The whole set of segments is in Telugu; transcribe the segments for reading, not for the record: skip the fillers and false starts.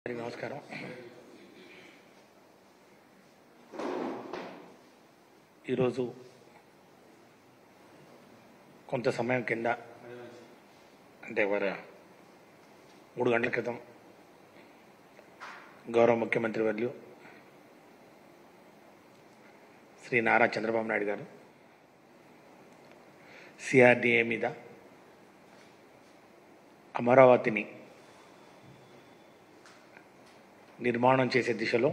నమస్కారం. ఈరోజు కొంత సమయం కింద అంటే 3 గంటల క్రితం గౌరవ ముఖ్యమంత్రి వర్యులు శ్రీ నారా చంద్రబాబు నాయుడు గారు సిఆర్డీఏ మీద అమరావతిని నిర్మాణం చేసే దిశలో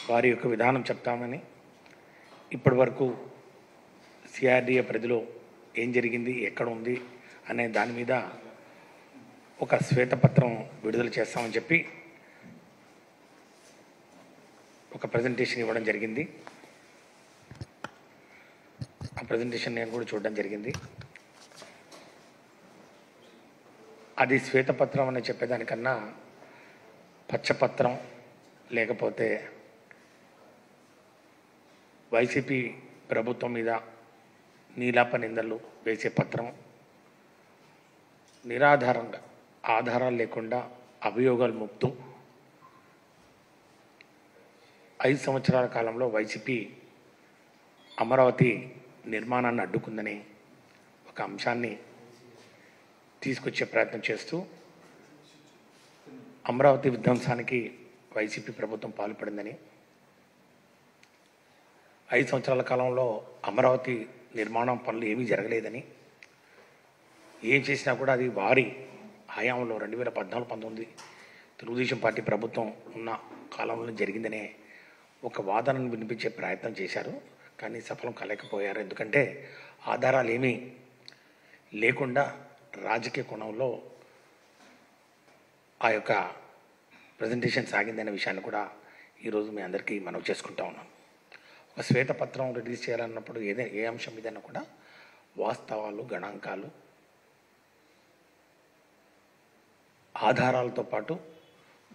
వారి యొక్క విధానం చెప్తామని, ఇప్పటి వరకు సిఆర్డీఏ పరిధిలో ఏం జరిగింది, ఎక్కడ ఉంది అనే దాని మీద ఒక శ్వేతపత్రం విడుదల చేస్తామని చెప్పి ఒక ప్రజెంటేషన్ ఇవ్వడం జరిగింది. ఆ ప్రజెంటేషన్ నేను కూడా చూడడం జరిగింది. అది శ్వేతపత్రం అని చెప్పేదానికన్నా పచ్చపత్రం లేకపోతే వైసీపీ ప్రభుత్వం మీద నీలాప నిందలు వేసే పత్రం, నిరాధారంగా ఆధారాలు లేకుండా అభియోగాలు మోపుతూ 5 సంవత్సరాల కాలంలో వైసీపీ అమరావతి నిర్మాణాన్ని అడ్డుకుందని ఒక అంశాన్ని తీసుకొచ్చే ప్రయత్నం చేస్తూ అమరావతి విధ్వంసానికి వైసీపీ ప్రభుత్వం పాల్పడిందని, 5 సంవత్సరాల కాలంలో అమరావతి నిర్మాణం పనులు ఏమీ జరగలేదని, ఏం చేసినా కూడా అది వారి హయాంలో 2014-19 తెలుగుదేశం పార్టీ ప్రభుత్వం ఉన్న కాలంలో జరిగిందనే ఒక వాదనను వినిపించే ప్రయత్నం చేశారు. కానీ సఫలం కాలేకపోయారు. ఎందుకంటే ఆధారాలు ఏమీ లేకుండా రాజకీయ కోణంలో ఆ యొక్క ప్రజెంటేషన్ సాగిందనే విషయాన్ని కూడా ఈరోజు మీ అందరికీ మనవి చేసుకుంటా ఉన్నాం. ఒక శ్వేతపత్రం రిలీజ్ చేయాలన్నప్పుడు ఏ అంశం మీదైనా కూడా వాస్తవాలు, గణాంకాలు, ఆధారాలతో పాటు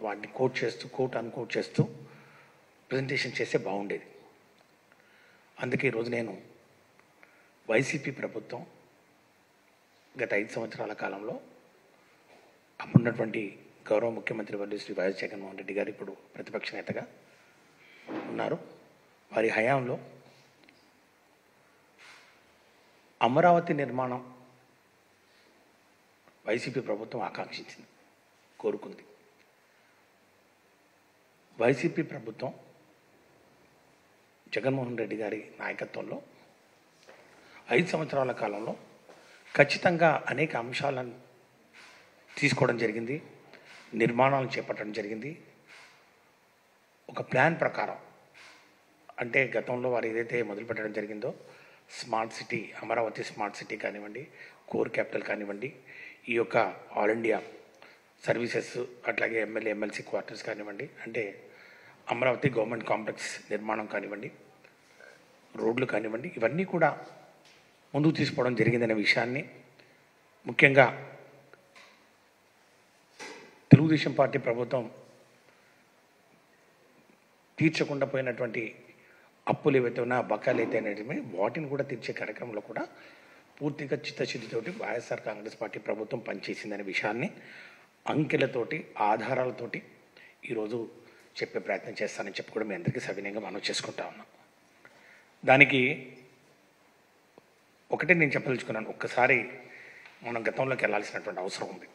వాటిని కోట్ అన్కోట్ చేస్తూ ప్రజెంటేషన్ చేస్తే బాగుండేది. అందుకే ఈరోజు నేను వైసీపీ ప్రభుత్వం గత 5 సంవత్సరాల కాలంలో అప్పుడున్నటువంటి గౌరవ ముఖ్యమంత్రి వర్యులు శ్రీ వైఎస్ జగన్మోహన్ రెడ్డి గారు ఇప్పుడు ప్రతిపక్ష నేతగా ఉన్నారు. వారి హయాంలో అమరావతి నిర్మాణం వైసీపీ ప్రభుత్వం ఆకాంక్షించింది, కోరుకుంది. వైసీపీ ప్రభుత్వం జగన్మోహన్ రెడ్డి గారి నాయకత్వంలో 5 సంవత్సరాల కాలంలో ఖచ్చితంగా అనేక అంశాలను తీసుకోవడం జరిగింది, నిర్మాణాలను చేపట్టడం జరిగింది. ఒక ప్లాన్ ప్రకారం అంటే గతంలో వారు ఏదైతే మొదలుపెట్టడం జరిగిందో smart city, Amaravati smart city కానివ్వండి, కోర్ క్యాపిటల్ కానివ్వండి, ఈ యొక్క ఆల్ ఇండియా సర్వీసెస్, అట్లాగే ఎమ్మెల్యే ఎమ్మెల్సీ క్వార్టర్స్ కానివ్వండి, అంటే అమరావతి గవర్నమెంట్ కాంప్లెక్స్ నిర్మాణం కానివ్వండి, రోడ్లు కానివ్వండి, ఇవన్నీ కూడా ముందుకు తీసుకోవడం జరిగిందనే విషయాన్ని, ముఖ్యంగా తెలుగుదేశం పార్టీ ప్రభుత్వం తీర్చకుండా పోయినటువంటి అప్పులు ఏవైతే ఉన్నా, బకాయిలు అయితే అనేటివి వాటిని కూడా తీర్చే కార్యక్రమంలో కూడా పూర్తిగా చిత్తశుద్ధితోటి వైఎస్ఆర్ కాంగ్రెస్ పార్టీ ప్రభుత్వం పనిచేసిందనే విషయాన్ని అంకెలతోటి, ఆధారాలతోటి ఈరోజు చెప్పే ప్రయత్నం చేస్తానని చెప్పి కూడా మీ అందరికీ సవినయంగా మనవి చేసుకుంటా ఉన్నాం. దానికి ఒకటే నేను చెప్పదలుచుకున్నాను, ఒక్కసారి మనం గతంలోకి వెళ్ళాల్సినటువంటి అవసరం ఉంది.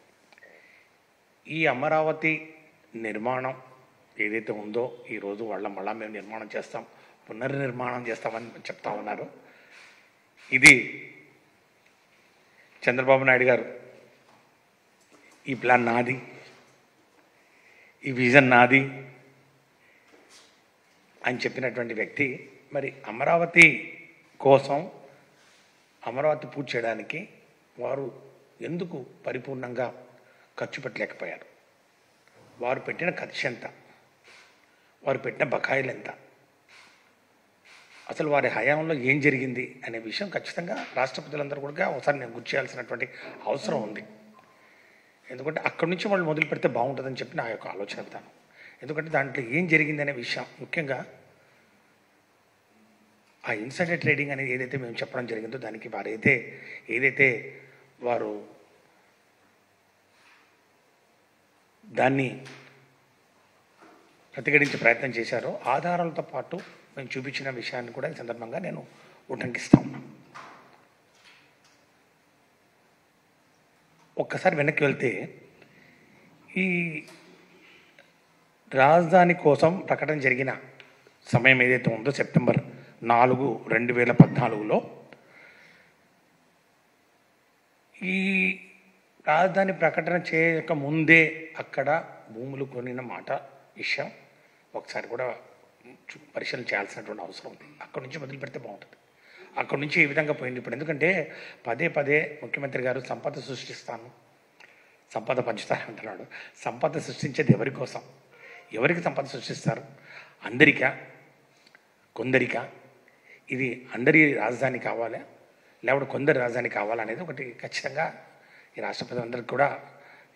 ఈ అమరావతి నిర్మాణం ఏదైతే ఉందో ఈరోజు మళ్ళా మేము నిర్మాణం చేస్తాం, పునర్నిర్మాణం చేస్తామని చెప్తా ఉన్నారు. ఇది చంద్రబాబు నాయుడు గారు ఈ ప్లాన్ నాది, ఈ విజన్ నాది అని చెప్పినటువంటి వ్యక్తి మరి అమరావతి కోసం, అమరావతి పూర్తి చేయడానికి వారు ఎందుకు పరిపూర్ణంగా ఖర్చు పెట్టలేకపోయారు? వారు పెట్టిన ఖర్చు ఎంత? వారు పెట్టిన బకాయిలు ఎంత? అసలు వారి హయాంలో ఏం జరిగింది అనే విషయం ఖచ్చితంగా రాష్ట్ర ప్రజలందరూ కూడా ఒకసారి నేను గుర్తు చేయాల్సినటువంటి అవసరం ఉంది. ఎందుకంటే అక్కడి నుంచి వాళ్ళు మొదలు పెడితే బాగుంటుందని చెప్పి నా యొక్క ఆలోచన విధానం. ఎందుకంటే దాంట్లో ఏం జరిగిందనే విషయం, ముఖ్యంగా ఆ ఇన్సైడర్ ట్రేడింగ్ అనేది ఏదైతే మేము చెప్పడం జరిగిందో దానికి ఏదైతే వారు దాన్ని ప్రతిఘటించే ప్రయత్నం చేశారో ఆధారాలతో పాటు మేము చూపించిన విషయాన్ని కూడా ఈ సందర్భంగా నేను ఉటంకిస్తా ఉన్నాను. ఒక్కసారి వెనక్కి వెళ్తే ఈ రాజధాని కోసం ప్రకటన జరిగిన సమయం ఏదైతే ఉందో సెప్టెంబర్ 4, 2014లో ఈ రాజధాని ప్రకటన చేయక ముందే అక్కడ భూములు కొనిన మాట విషయం ఒకసారి కూడా పరిశీలన చేయాల్సినటువంటి అవసరం ఉంది. అక్కడి నుంచి మొదలు పెడితే బాగుంటుంది. అక్కడి నుంచి ఏ విధంగా పోయింది ఇప్పుడు, ఎందుకంటే పదే పదే ముఖ్యమంత్రి గారు సంపద సృష్టిస్తాను, సంపద పంచుతాను అంటున్నాడు. సంపద సృష్టించేది ఎవరి కోసం? ఎవరికి సంపద సృష్టిస్తారు? అందరికా, కొందరికా? ఇది అందరి రాజధాని కావాలా లేకపోతే కొందరి రాజధాని కావాలనేది ఒకటి ఖచ్చితంగా ఈ రాష్ట్ర ప్రజలందరికీ కూడా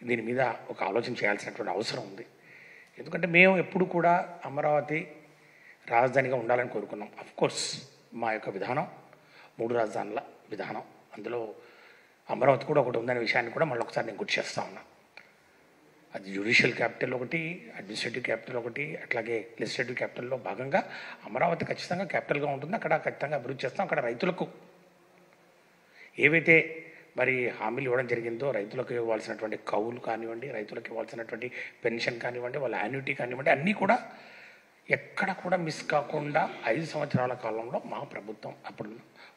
దీని మీద ఒక ఆలోచన చేయాల్సినటువంటి అవసరం ఉంది. ఎందుకంటే మేము ఎప్పుడు కూడా అమరావతి రాజధానిగా ఉండాలని కోరుకున్నాం. అఫ్కోర్స్ మా యొక్క విధానం 3 రాజధానుల విధానం, అందులో అమరావతి కూడా ఒకటి ఉందనే విషయాన్ని కూడా మళ్ళీ ఒకసారి నేను గుర్తు చేస్తూ ఉన్నా. అది జ్యుడిషియల్ క్యాపిటల్ ఒకటి, అడ్మినిస్ట్రేటివ్ క్యాపిటల్ ఒకటి, అట్లాగే లెజిస్లేటివ్ క్యాపిటల్లో భాగంగా అమరావతి ఖచ్చితంగా క్యాపిటల్గా ఉంటుంది. అక్కడ ఖచ్చితంగా అభివృద్ధి చేస్తాం. అక్కడ రైతులకు ఏవైతే మరి హామీలు ఇవ్వడం జరిగిందో, రైతులకు ఇవ్వాల్సినటువంటి కౌలు కానివ్వండి, రైతులకు ఇవ్వాల్సినటువంటి పెన్షన్ కానివ్వండి, వాళ్ళ యాన్యుటీ కానివ్వండి, అన్నీ కూడా ఎక్కడ కూడా మిస్ కాకుండా 5 సంవత్సరాల కాలంలో మా ప్రభుత్వం, అప్పుడు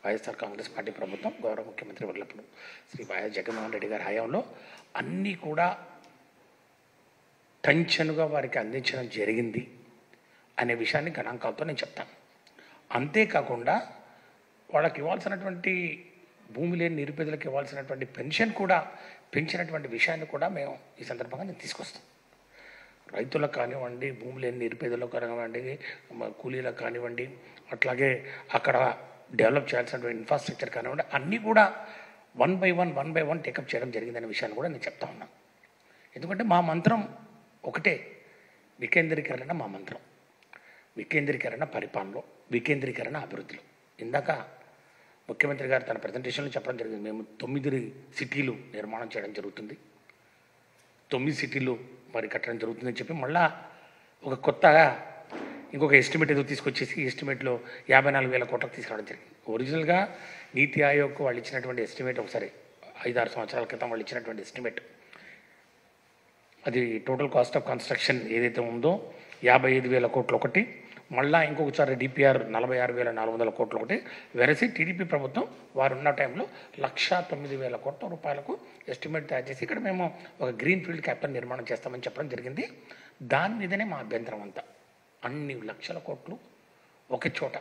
వైఎస్ఆర్ కాంగ్రెస్ పార్టీ ప్రభుత్వం, గౌరవ ముఖ్యమంత్రి వర్లప్పుడు శ్రీ వైఎస్ జగన్మోహన్ రెడ్డి గారి హయాంలో అన్నీ కూడా టెన్షన్గా వారికి అందించడం జరిగింది అనే విషయాన్ని గణాంకాలతో నేను చెప్తాను. అంతేకాకుండా వాళ్ళకి ఇవ్వాల్సినటువంటి భూమి లేని నిరుపేదలకు ఇవ్వాల్సినటువంటి పెన్షన్ కూడా పెంచినటువంటి విషయాన్ని కూడా మేము ఈ సందర్భంగా నేను తీసుకొస్తాం. రైతులకు కానివ్వండి, భూమి లేని నిరుపేదలకు కానివ్వండి, కూలీలకు కానివ్వండి, అట్లాగే అక్కడ డెవలప్ చేయాల్సినటువంటి ఇన్ఫ్రాస్ట్రక్చర్ కానివ్వండి, అన్నీ కూడా 1 by 1 టేకప్ చేయడం జరిగిందనే విషయాన్ని కూడా నేను చెప్తా ఉన్నాను. ఎందుకంటే మా మంత్రం ఒకటే, వికేంద్రీకరణ మా మంత్రం. వికేంద్రీకరణ పరిపాలనలో, వికేంద్రీకరణ అభివృద్ధిలో. ఇందాక ముఖ్యమంత్రి గారు తన ప్రజెంటేషన్లో చెప్పడం జరిగింది, మేము 9 సిటీలు నిర్మాణం చేయడం జరుగుతుంది, 9 సిటీలు మరి కట్టడం జరుగుతుందని చెప్పి మళ్ళా ఒక కొత్తగా ఇంకొక ఎస్టిమేట్ ఏదో తీసుకొచ్చేసి ఎస్టిమేట్లో 54,000 కోట్లకు తీసుకురావడం జరిగింది. ఒరిజినల్గా నీతి ఆయోగ్ వాళ్ళు ఇచ్చినటువంటి ఎస్టిమేట్, ఒకసారి 5-6 సంవత్సరాల క్రితం వాళ్ళు ఇచ్చినటువంటి ఎస్టిమేట్, అది టోటల్ కాస్ట్ ఆఫ్ కన్స్ట్రక్షన్ ఏదైతే ఉందో 55,000 కోట్లు ఒకటి, మళ్ళీ ఇంకొకసారి డిపిఆర్ 46,400 కోట్లు ఒకటి. వెరసి టీడీపీ ప్రభుత్వం వారు ఉన్న టైంలో 1,09,000 కోట్ల రూపాయలకు ఎస్టిమేట్ తయారు చేసి ఇక్కడ మేము ఒక గ్రీన్ ఫీల్డ్ క్యాపిటల్ నిర్మాణం చేస్తామని చెప్పడం జరిగింది. దాని మీదనే మా అభ్యంతరం అంతా. అన్ని లక్షల కోట్లు ఒక చోట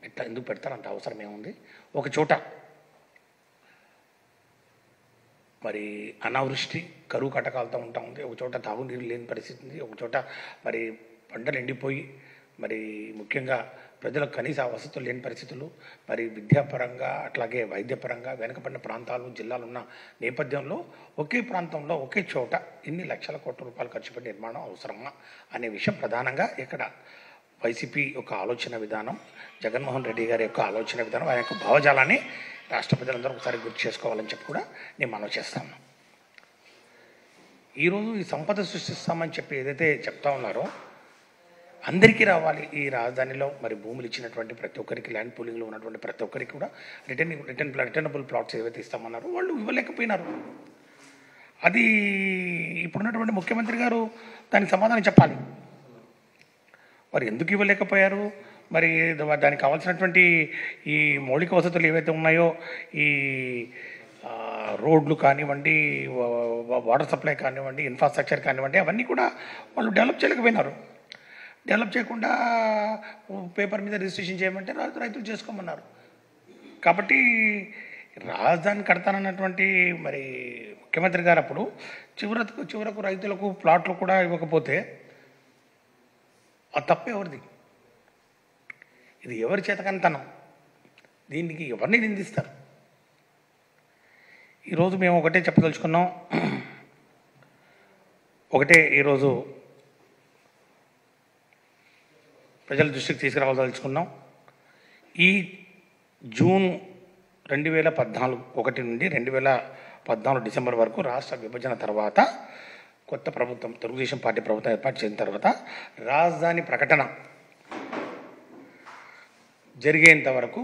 ఎట్లా ఎందుకు పెడతారు? అంత అవసరం ఏముంది? ఒక చోట మరి అనావృష్టి, కరువు కటకాలతో ఉంటా ఉంది, ఒక చోట తాగునీరు లేని పరిస్థితి ఉంది, ఒక చోట మరి పంటలు ఎండిపోయి మరి ముఖ్యంగా ప్రజలకు కనీస వసతులు లేని పరిస్థితులు, మరి విద్యాపరంగా అట్లాగే వైద్యపరంగా వెనుకబడిన ప్రాంతాలు, జిల్లాలు ఉన్న నేపథ్యంలో ఒకే ప్రాంతంలో ఒకే చోట ఇన్ని లక్షల కోట్ల రూపాయలు ఖర్చు పెట్టి నిర్మాణం అవసరమా అనే విషయం ప్రధానంగా ఇక్కడ వైసీపీ యొక్క ఆలోచన విధానం, జగన్మోహన్ రెడ్డి గారి యొక్క ఆలోచన విధానం, ఆయన యొక్క భావజాలాన్ని రాష్ట్ర ప్రజలందరూ ఒకసారి గుర్తు చేసుకోవాలని చెప్పి కూడా నేను మనవి చేస్తాను. ఈరోజు ఈ సంపద సృష్టిస్తామని చెప్పి ఏదైతే చెప్తా ఉన్నారో అందరికీ రావాలి. ఈ రాజధానిలో మరి భూములు ఇచ్చినటువంటి ప్రతి ఒక్కరికి, ల్యాండ్ పూలింగ్లో ఉన్నటువంటి ప్రతి ఒక్కరికి కూడా రిటర్నబుల్ ప్లాట్స్ ఏవైతే ఇస్తామన్నారో వాళ్ళు ఇవ్వలేకపోయినారు. అది ఇప్పుడున్నటువంటి ముఖ్యమంత్రి గారు దానికి సమాధానం చెప్పాలి. మరి ఎందుకు ఇవ్వలేకపోయారు? మరి దానికి కావాల్సినటువంటి ఈ మౌలిక వసతులు ఏవైతే ఉన్నాయో, ఈ రోడ్లు కానివ్వండి, వాటర్ సప్లై కానివ్వండి, ఇన్ఫ్రాస్ట్రక్చర్ కానివ్వండి, అవన్నీ కూడా వాళ్ళు డెవలప్ చేయలేకపోయినారు. డెవలప్ చేయకుండా పేపర్ మీద రిజిస్ట్రేషన్ చేయమంటే రైతులు చేసుకోమన్నారు. కాబట్టి రాజధాని కడతానన్నటువంటి మరి ముఖ్యమంత్రి గారు అప్పుడు చివరకు రైతులకు ప్లాట్లు కూడా ఇవ్వకపోతే ఆ తప్పు ఎవరిది? ఇది ఎవరి చేతకంతనం? దీనికి ఎవరిని నిందిస్తారు? ఈరోజు మేము ఒకటే చెప్పదలుచుకున్నాం. ఒకటే ఈరోజు ప్రజల దృష్టికి తీసుకురావాల్సుకున్నాం. ఈ జూన్ 2014 నుండి 2014 డిసెంబర్ వరకు రాష్ట్ర విభజన తర్వాత కొత్త ప్రభుత్వం తెలుగుదేశం పార్టీ ప్రభుత్వం ఏర్పాటు చేసిన తర్వాత రాజధాని ప్రకటన జరిగేంత వరకు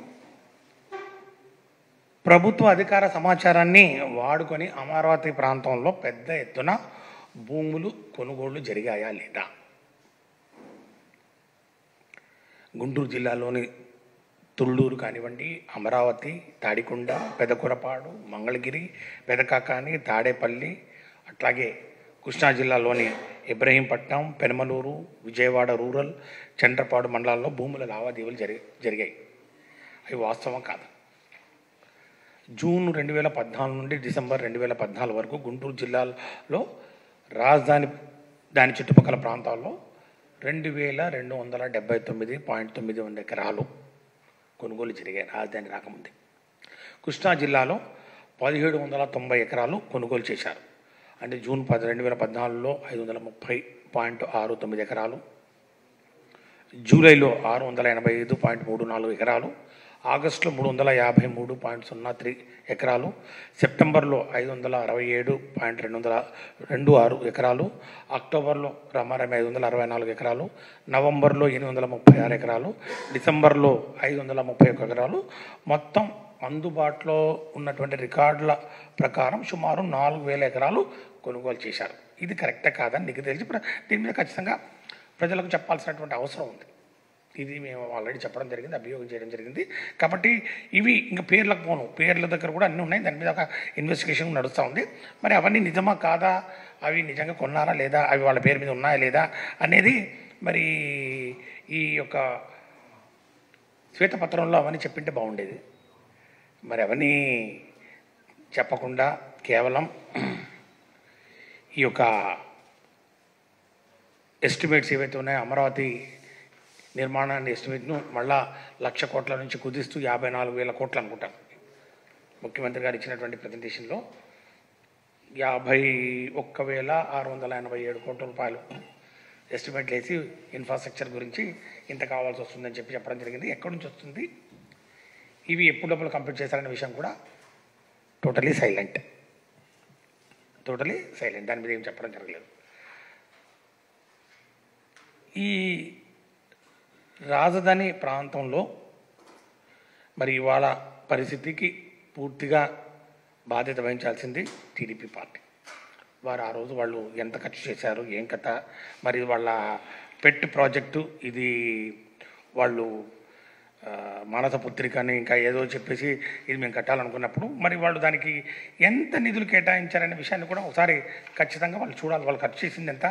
ప్రభుత్వ అధికార సమాచారాన్ని వాడుకొని అమరావతి ప్రాంతంలో పెద్ద ఎత్తున భూములు కొనుగోళ్లు జరిగాయా లేదా? గుంటూరు జిల్లాలోని తుళ్ళూరు కానివ్వండి, అమరావతి, తాడికొండ, పెదకురపాడు, మంగళగిరి, పెదకాకాని, తాడేపల్లి, అట్లాగే కృష్ణా జిల్లాలోని ఇబ్రహీంపట్నం, పెనమలూరు, విజయవాడ రూరల్, చండ్రపాడు మండలాల్లో భూముల లావాదేవీలు జరిగాయి. అవి వాస్తవం కాదు. జూన్ 2014 నుండి డిసెంబర్ 2014 వరకు గుంటూరు జిల్లాలో రాజధాని దాని చుట్టుపక్కల ప్రాంతాల్లో 2279.9 ఎకరాలు కొనుగోలు జరిగాయి రాజధాని రాకముందే. కృష్ణా జిల్లాలో 1790 ఎకరాలు కొనుగోలు చేశారు. అంటే జూన్ 2014లో 530.69 ఎకరాలు, జూలైలో 685.34 ఎకరాలు, ఆగస్టులో 353.03 ఎకరాలు, సెప్టెంబర్లో 567.226 ఎకరాలు, అక్టోబర్లో రమారమి 564 ఎకరాలు, నవంబర్లో 836 ఎకరాలు, డిసెంబర్లో 531 ఎకరాలు. మొత్తం అందుబాటులో ఉన్నటువంటి రికార్డుల ప్రకారం సుమారు 4000 ఎకరాలు కొనుగోలు చేశారు. ఇది కరెక్టే కాదని నీకు తెలిసి దీని మీద ఖచ్చితంగా ప్రజలకు చెప్పాల్సినటువంటి అవసరం ఉంది. ఇది మేము ఆల్రెడీ చెప్పడం జరిగింది, అభియోగం చేయడం జరిగింది. కాబట్టి ఇవి ఇంకా పేర్లకు పోను, పేర్ల దగ్గర కూడా అన్నీ ఉన్నాయి. దాని మీద ఒక ఇన్వెస్టిగేషన్ నడుస్తూ ఉంది. మరి అవన్నీ నిజమా కాదా, అవి నిజంగా కొన్నారా లేదా, అవి వాళ్ళ పేరు మీద ఉన్నాయా లేదా అనేది మరి ఈ యొక్క శ్వేతపత్రంలో అవన్నీ చెప్పింటే బాగుండేది. మరి అవన్నీ చెప్పకుండా కేవలం ఈ యొక్క ఎస్టిమేట్స్ ఏవైతే ఉన్నాయో అమరావతి నిర్మాణాన్ని ఎస్టిమేట్ను మళ్ళా 1,00,000 కోట్ల నుంచి కుదిస్తూ 54,000 కోట్లు అనుకుంటాను. ముఖ్యమంత్రి గారు ఇచ్చినటువంటి ప్రజెంటేషన్లో 51,687 కోట్ల రూపాయలు ఎస్టిమేట్లు వేసి ఇన్ఫ్రాస్ట్రక్చర్ గురించి ఇంత కావాల్సి వస్తుందని చెప్పడం జరిగింది. ఎక్కడి నుంచి వస్తుంది, ఇవి ఎప్పుడు డబ్బులు కంప్లీట్ చేశారనే విషయం కూడా టోటలీ సైలెంట్. దాని మీద ఏం చెప్పడం జరగలేదు. ఈ రాజధాని ప్రాంతంలో మరి ఇవాళ పరిస్థితికి పూర్తిగా బాధ్యత వహించాల్సింది టీడీపీ పార్టీ. వారు ఆ రోజు వాళ్ళు ఎంత ఖర్చు చేశారు, ఏం కథ, మరి వాళ్ళ పెట్ ప్రాజెక్టు ఇది, వాళ్ళు మానస పుత్రికని ఇంకా ఏదో చెప్పేసి ఇది మేము కట్టాలనుకున్నప్పుడు మరి వాళ్ళు దానికి ఎంత నిధులు కేటాయించారనే విషయాన్ని కూడా ఒకసారి ఖచ్చితంగా వాళ్ళు చూడాలి. వాళ్ళు ఖర్చు చేసింది ఎంత,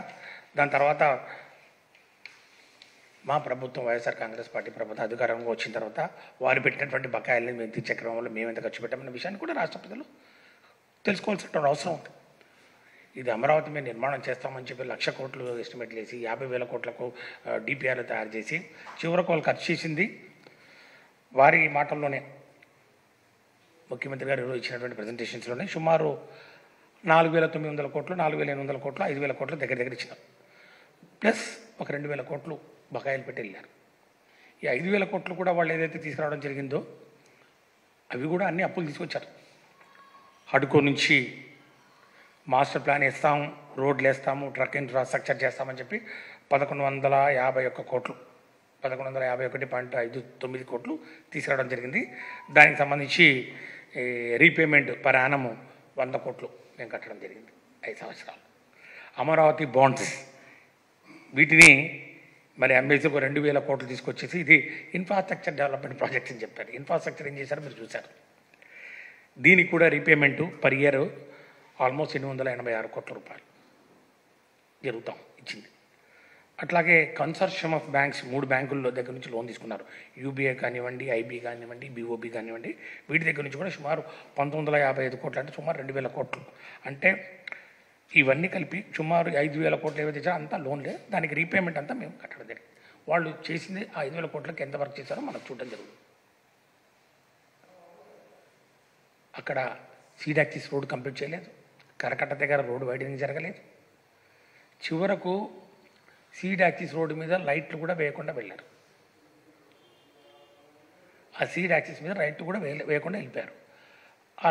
దాని తర్వాత మా ప్రభుత్వం వైఎస్ఆర్ కాంగ్రెస్ పార్టీ ప్రభుత్వం అధికారంగా వచ్చిన తర్వాత వారు పెట్టినటువంటి బకాయిల్ని మేము తీర్చే క్రమంలో మేము ఎంత ఖర్చు పెట్టామన్న విషయాన్ని కూడా రాష్ట్ర ప్రజలు తెలుసుకోవాల్సినటువంటి అవసరం ఉంది. ఇది అమరావతి మీద నిర్మాణం చేస్తామని చెప్పి 1,00,000 కోట్లు ఎస్టిమేట్లు వేసి 50,000 కోట్లకు డిపిఆర్లు తయారు చేసి చివరకు వాళ్ళు ఖర్చు చేసింది వారి మాటల్లోనే ముఖ్యమంత్రి గారు ఈరోజు ఇచ్చినటువంటి ప్రజెంటేషన్స్లోనే సుమారు 4,900 కోట్లు, 4,800 కోట్లు, 5,000 కోట్లు దగ్గర ఇచ్చినారు. ప్లస్ ఒక 2,000 కోట్లు బకాయిలు పెట్టి వెళ్ళారు. ఈ 5,000 కోట్లు కూడా వాళ్ళు ఏదైతే తీసుకురావడం జరిగిందో అవి కూడా అన్ని అప్పులు తీసుకొచ్చారు. హడ్కో నుంచి మాస్టర్ ప్లాన్ వేస్తాము, రోడ్లు వేస్తాము, ట్రక్ ఇన్ఫ్రాస్ట్రక్చర్ చేస్తామని చెప్పి 1,151 కోట్లు, 1,151.59 కోట్లు తీసుకురావడం జరిగింది. దానికి సంబంధించి రీపేమెంట్ పర్ యానము 100 కోట్లు మేము కట్టడం జరిగింది 5 సంవత్సరాలు. అమరావతి బాండ్స్ వీటిని మరి అమ్మేసి ఒక 2,000 కోట్లు తీసుకొచ్చేసి ఇది ఇన్ఫ్రాస్ట్రక్చర్ డెవలప్మెంట్ ప్రాజెక్ట్స్ అని చెప్పారు. ఇన్ఫ్రాస్ట్రక్చర్ ఏం చేశారో మీరు చూశారు. దీనికి కూడా రీపేమెంటు పర్ ఇయర్ ఆల్మోస్ట్ 886 కోట్ల రూపాయలు జరుగుతాం ఇచ్చింది. అట్లాగే కన్సార్షియం ఆఫ్ బ్యాంక్స్ 3 బ్యాంకుల్లో దగ్గర నుంచి లోన్ తీసుకున్నారు. యూబీఐ కానివ్వండి, ఐబీ కానివ్వండి, బీఓబీ కానివ్వండి, వీటి దగ్గర నుంచి కూడా సుమారు 1,955 కోట్లు, అంటే సుమారు 2,000 కోట్లు. అంటే ఇవన్నీ కలిపి సుమారు 5,000 కోట్లు ఏవైతే ఇచ్చారో అంతా లోన్లే, దానికి రీపేమెంట్ అంతా మేము కట్టడం జరిగింది. వాళ్ళు చేసింది ఆ 5,000 కోట్లకి ఎంత వర్క్ చేశారో మనకు చూడడం జరుగుతుంది. అక్కడ సీడ్ యాక్సిస్ రోడ్ కంప్లీట్ చేయలేదు, కరకట్ట దగ్గర రోడ్డు వైడనింగ్ జరగలేదు, చివరకు సీడ్ యాక్సిస్ రోడ్డు మీద లైట్లు కూడా వేయకుండా వెళ్ళారు. ఆ సీడ్ యాక్సిస్ మీద లైట్లు కూడా వేయకుండా వెళ్ళిపోయారు. ఆ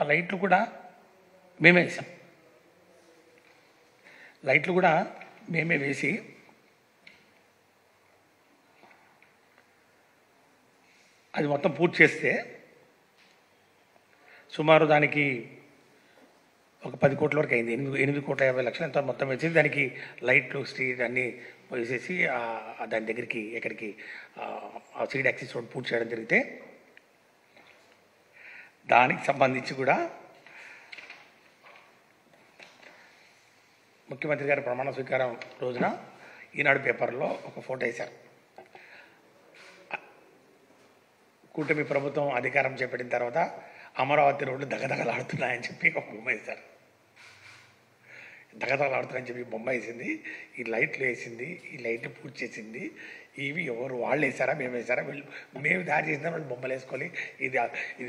లైట్లు కూడా మేమే వేసాం. లైట్లు కూడా మేమే వేసి అది మొత్తం పూర్తి చేస్తే సుమారు దానికి ఒక 10 కోట్ల వరకు అయింది. 8,50,00,000 ఎంత మొత్తం వేసి దానికి లైట్లు స్ట్రీట్ అన్నీ వేసేసి దాని దగ్గరికి ఎక్కడికి ఆ సీడ్ యాక్సిస్ రోడ్ పూర్తి చేయడం జరిగితే దానికి సంబంధించి కూడా ముఖ్యమంత్రి గారి ప్రమాణ స్వీకారం రోజున ఈనాడు పేపర్లో ఒక ఫోటో వేశారు. కూటమి ప్రభుత్వం అధికారం చేపట్టిన తర్వాత అమరావతి రోడ్లు దగదగలాడుతున్నాయని చెప్పి ఒక బొమ్మ వేశారు. దగదగలాడుతున్నాయని చెప్పి బొమ్మ వేసింది, ఈ లైట్లు వేసింది, ఈ లైట్లు పూర్తి చేసింది. ఇవి ఎవరు వాళ్ళు వేసారా మేము వేసారా, వీళ్ళు మేము దారి చేసినా వాళ్ళు బొమ్మలు వేసుకొని ఇది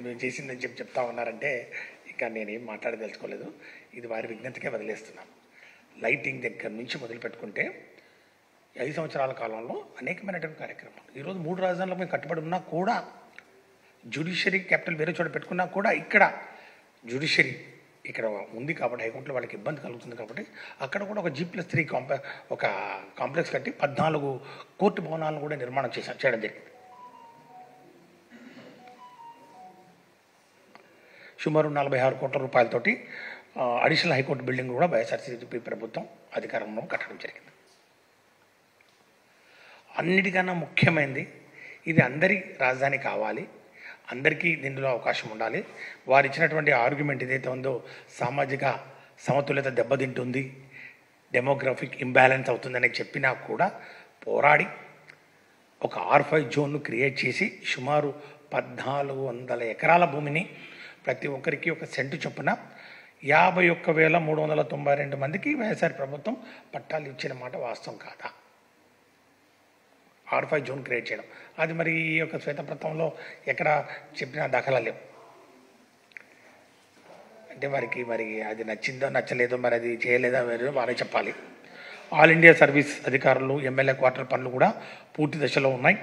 మేము చేసిందని చెప్పి చెప్తా ఉన్నారంటే ఇంకా నేనేం మాట్లాడదలుచుకోలేదు. ఇది వారి విజ్ఞతకే వదిలేస్తున్నాం. లైటింగ్ దగ్గర నుంచి మొదలు పెట్టుకుంటే 5 సంవత్సరాల కాలంలో అనేకమైనటువంటి కార్యక్రమాలు. ఈరోజు 3 రాజధానులకు మేము కట్టుబడి ఉన్నా కూడా, జ్యుడిషియరీ క్యాపిటల్ వేరే చోట పెట్టుకున్నా కూడా ఇక్కడ జ్యుడిషియరీ ఇక్కడ ఉంది కాబట్టి హైకోర్టులో వాళ్ళకి ఇబ్బంది కలుగుతుంది కాబట్టి అక్కడ కూడా ఒక G+3 ఒక కాంప్లెక్స్ కట్టి 14 కోర్టు భవనాలను కూడా నిర్మాణం చేయడం జరిగింది. సుమారు 46 కోట్ల రూపాయలతోటి అడిషనల్ హైకోర్టు బిల్డింగ్ కూడా వైఎస్ఆర్సీపీ ప్రభుత్వం అధికారంలో కట్టడం జరిగింది. అన్నిటికన్నా ముఖ్యమైనది ఇది అందరి రాజధాని కావాలి, అందరికీ దీనిలో అవకాశం ఉండాలి. వారు ఇచ్చినటువంటి ఆర్గ్యుమెంట్ ఏదైతే ఉందో సామాజిక సమతుల్యత దెబ్బతింటుంది, డెమోగ్రఫిక్ ఇంబ్యాలెన్స్ అవుతుందని చెప్పినా కూడా పోరాడి ఒక R5 జోన్ను క్రియేట్ చేసి సుమారు 1,400 ఎకరాల భూమిని ప్రతి ఒక్కరికి ఒక సెంటు చొప్పున 51,392 మందికి వైఎస్ఆర్ ప్రభుత్వం పట్టాలు ఇచ్చిన మాట వాస్తవం కాదా? R5 జోన్ క్రియేట్ చేయడం అది మరి ఈ యొక్క శ్వేతపత్రంలో ఎక్కడ చెప్పిన దాఖలా లేవు. అంటే వారికి మరి అది నచ్చిందో నచ్చలేదో మరి అది చేయలేదో వారే చెప్పాలి. ఆల్ ఇండియా సర్వీస్ అధికారులు ఎమ్మెల్యే క్వార్టర్ పనులు కూడా పూర్తి దశలో ఉన్నాయి.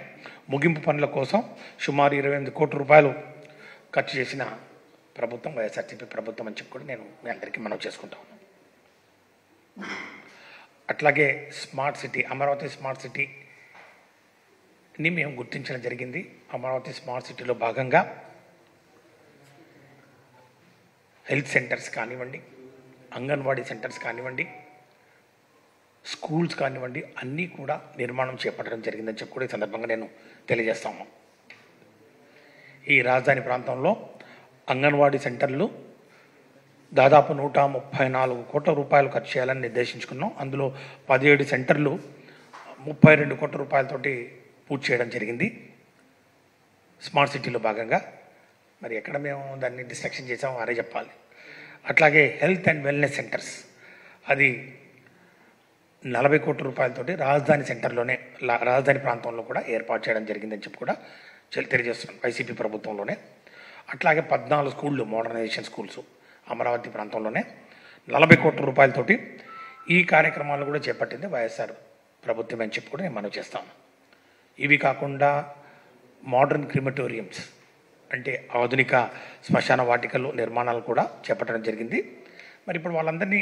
ముగింపు పనుల కోసం సుమారు 28 కోట్ల రూపాయలు ఖర్చు చేసిన ప్రభుత్వం వైఎస్ఆర్సీపీ ప్రభుత్వం అని చెప్పి కూడా నేను మీ అందరికీ మనవి చేసుకుంటా ఉన్నాను. అట్లాగే స్మార్ట్ సిటీ, అమరావతి స్మార్ట్ సిటీని మేము గుర్తించడం జరిగింది. అమరావతి స్మార్ట్ సిటీలో భాగంగా హెల్త్ సెంటర్స్ కానివ్వండి, అంగన్వాడీ సెంటర్స్ కానివ్వండి, స్కూల్స్ కానివ్వండి, అన్నీ కూడా నిర్మాణం చేపట్టడం జరిగిందని చెప్పి కూడా ఈ సందర్భంగా నేను తెలియజేస్తాము. ఈ రాజధాని ప్రాంతంలో అంగన్వాడీ సెంటర్లు దాదాపు 134 కోట్ల రూపాయలు ఖర్చు చేయాలని నిర్దేశించుకున్నాం. అందులో 17 సెంటర్లు 32 కోట్ల రూపాయలతోటి పూర్తి చేయడం జరిగింది స్మార్ట్ సిటీలో భాగంగా. మరి ఎక్కడ మేము దాన్ని డిస్ట్రక్షన్ చేసామో వారే చెప్పాలి. అట్లాగే హెల్త్ అండ్ వెల్నెస్ సెంటర్స్ అది 40 కోట్ల రూపాయలతోటి రాజధాని సెంటర్లోనే రాజధాని ప్రాంతంలో కూడా ఏర్పాటు చేయడం జరిగిందని చెప్పి కూడా తెలియజేస్తున్నాం వైసీపీ ప్రభుత్వంలోనే. అట్లాగే 14 స్కూళ్ళు మోడర్నైజేషన్ స్కూల్స్ అమరావతి ప్రాంతంలోనే 40 కోట్ల రూపాయలతోటి ఈ కార్యక్రమాలు కూడా చేపట్టింది వైఎస్ఆర్ ప్రభుత్వం అని చెప్పి కూడా నేను మనవి చేస్తాను. ఇవి కాకుండా మోడర్న్ క్రిమటోరియంస్ అంటే ఆధునిక శ్మశాన వాటికలు నిర్మాణాలు కూడా చేపట్టడం జరిగింది. మరి ఇప్పుడు వాళ్ళందరినీ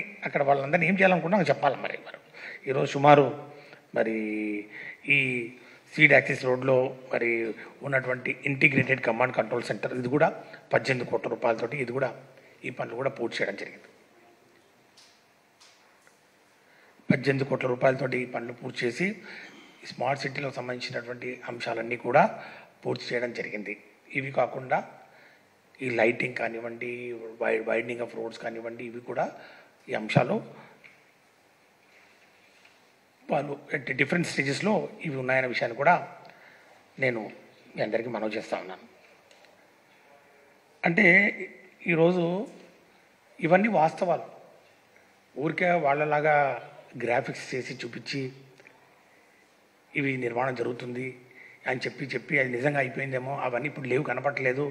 ఏం చేయాలనుకున్నా చెప్పాలి. మరి ఈరోజు సుమారు మరి ఈ సీడ్ యాక్సిస్ రోడ్లో మరి ఉన్నటువంటి ఇంటిగ్రేటెడ్ కమాండ్ కంట్రోల్ సెంటర్ ఇది కూడా 18 కోట్ల రూపాయలతోటి ఇది కూడా ఈ పనులు కూడా పూర్తి చేయడం జరిగింది. 18 కోట్ల రూపాయలతోటి ఈ పనులు పూర్తి చేసి స్మార్ట్ సిటీలో సంబంధించినటువంటి అంశాలన్నీ కూడా పూర్తి చేయడం జరిగింది. ఇవి కాకుండా ఈ లైటింగ్ కానివ్వండి, వైడనింగ్ ఆఫ్ రోడ్స్ కానివ్వండి, ఇవి కూడా ఈ అంశాలు వాళ్ళు డిఫరెంట్ స్టేజెస్లో ఇవి ఉన్నాయనే విషయాన్ని కూడా నేను మీ అందరికీ మనవి చేస్తూ ఉన్నాను. అంటే ఈరోజు ఇవన్నీ వాస్తవాలు. ఊరికే వాళ్ళలాగా గ్రాఫిక్స్ చేసి చూపించి ఇవి నిర్మాణం జరుగుతుంది అని చెప్పి అది నిజంగా అయిపోయిందేమో, అవన్నీ ఇప్పుడు లేవు, కనపట్టలేదు,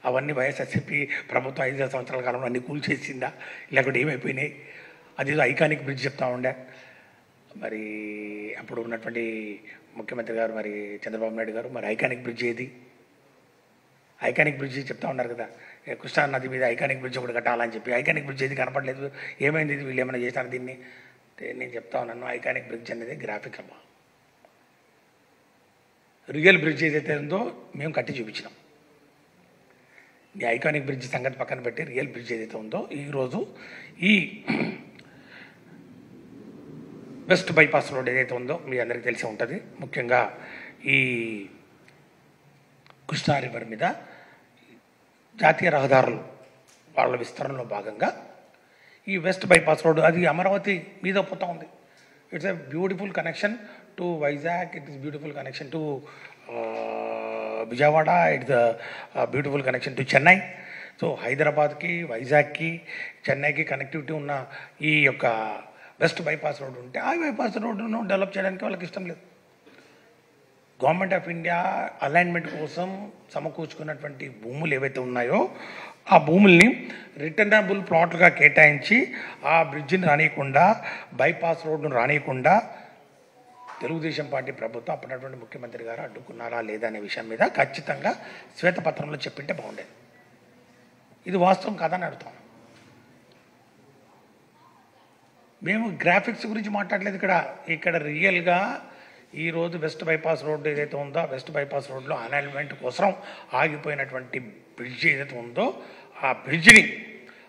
అవన్నీ వైఎస్ఆర్సీపీ ప్రభుత్వం 5 సంవత్సరాల కాలంలో అన్నీ కూల్చేసిందా, లేకపోతే ఏమైపోయినాయి, అదేదో ఐకానిక్ బ్రిడ్జ్ చెప్తా ఉండే. మరి అప్పుడు ఉన్నటువంటి ముఖ్యమంత్రి గారు మరి చంద్రబాబు నాయుడు గారు మరి ఐకానిక్ బ్రిడ్జ్ ఏది, ఐకానిక్ బ్రిడ్జ్ చెప్తా ఉన్నారు కదా, కృష్ణా నది మీద ఐకానిక్ బ్రిడ్జ్ ఒకటి కట్టాలని చెప్పి. ఐకానిక్ బ్రిడ్జ్ ఏది కనపడలేదు, ఏమైంది, వీళ్ళు ఏమైనా చేశారు దీన్ని నేను చెప్తా ఉన్నాను, ఐకానిక్ బ్రిడ్జ్ అనేది గ్రాఫిక్ అమ్మా. రియల్ బ్రిడ్జ్ ఏదైతే ఉందో మేము కట్టి చూపించినాం. ఈ ఐకానిక్ బ్రిడ్జ్ సంగతి పక్కన పెట్టి రియల్ బ్రిడ్జ్ ఏదైతే ఉందో ఈరోజు ఈ వెస్ట్ బైపాస్ రోడ్ ఏదైతే ఉందో మీ అందరికీ తెలిసి ఉంటుంది. ముఖ్యంగా ఈ కృష్ణా రివర్ మీద జాతీయ రహదారులు వాళ్ళ విస్తరణలో భాగంగా ఈ వెస్ట్ బైపాస్ రోడ్ అది అమరావతి మీద పోతా ఉంది. It's a beautiful connection to Vizag, it is beautiful connection to Vijayawada, it's beautiful connection to Chennai. So హైదరాబాద్కి, వైజాగ్కి, చెన్నైకి కనెక్టివిటీ ఉన్న ఈ యొక్క వెస్ట్ బైపాస్ రోడ్డు ఉంటే ఆ బైపాస్ రోడ్డును డెవలప్ చేయడానికి వాళ్ళకి ఇష్టం లేదు. గవర్నమెంట్ ఆఫ్ ఇండియా అలైన్మెంట్ కోసం సమకూర్చుకున్నటువంటి భూములు ఏవైతే ఉన్నాయో ఆ భూముల్ని రిటర్నబుల్ ప్లాట్లుగా కేటాయించి ఆ బ్రిడ్జిని రానియకుండా, బైపాస్ రోడ్డును రానియకుండా తెలుగుదేశం పార్టీ ప్రభుత్వం అప్పుడటువంటి ముఖ్యమంత్రి గారు అడ్డుకున్నారా లేదా అనే విషయం మీద ఖచ్చితంగా శ్వేతపత్రంలో చెప్పింటే బాగుండేది. ఇది వాస్తవం కాదని అడుగుతాం. మేము గ్రాఫిక్స్ గురించి మాట్లాడలేదు ఇక్కడ రియల్గా ఈరోజు వెస్ట్ బైపాస్ రోడ్డు ఏదైతే ఉందో వెస్ట్ బైపాస్ రోడ్లో అలైన్మెంట్ కోసం ఆగిపోయినటువంటి బ్రిడ్జ్ ఏదైతే ఉందో ఆ బ్రిడ్జిని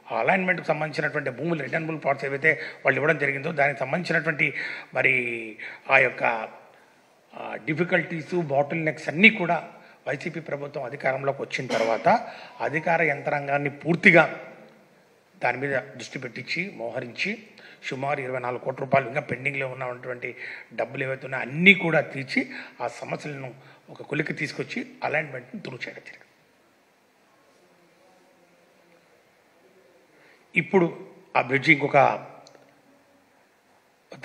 ఆ అలైన్మెంట్కి సంబంధించినటువంటి భూములు రిటర్నబుల్ ప్లాట్స్ ఏవైతే వాళ్ళు ఇవ్వడం జరిగిందో దానికి సంబంధించినటువంటి మరి ఆ యొక్క డిఫికల్టీసు, బాటిల్ నెక్స్ అన్నీ కూడా వైసీపీ ప్రభుత్వం అధికారంలోకి వచ్చిన తర్వాత అధికార యంత్రాంగాన్ని పూర్తిగా దాని మీద దృష్టి పెట్టించి మోహరించి సుమారు 24 కోట్ల రూపాయలు ఇంకా పెండింగ్లో ఉన్నటువంటి డబ్బులు ఏవైతే ఉన్నాయో అన్నీ కూడా తీర్చి ఆ సమస్యలను ఒక కొలికి తీసుకొచ్చి అలైన్మెంట్ని తులు చేయడం జరిగింది. ఇప్పుడు ఆ బ్రిడ్జ్ ఇంకొక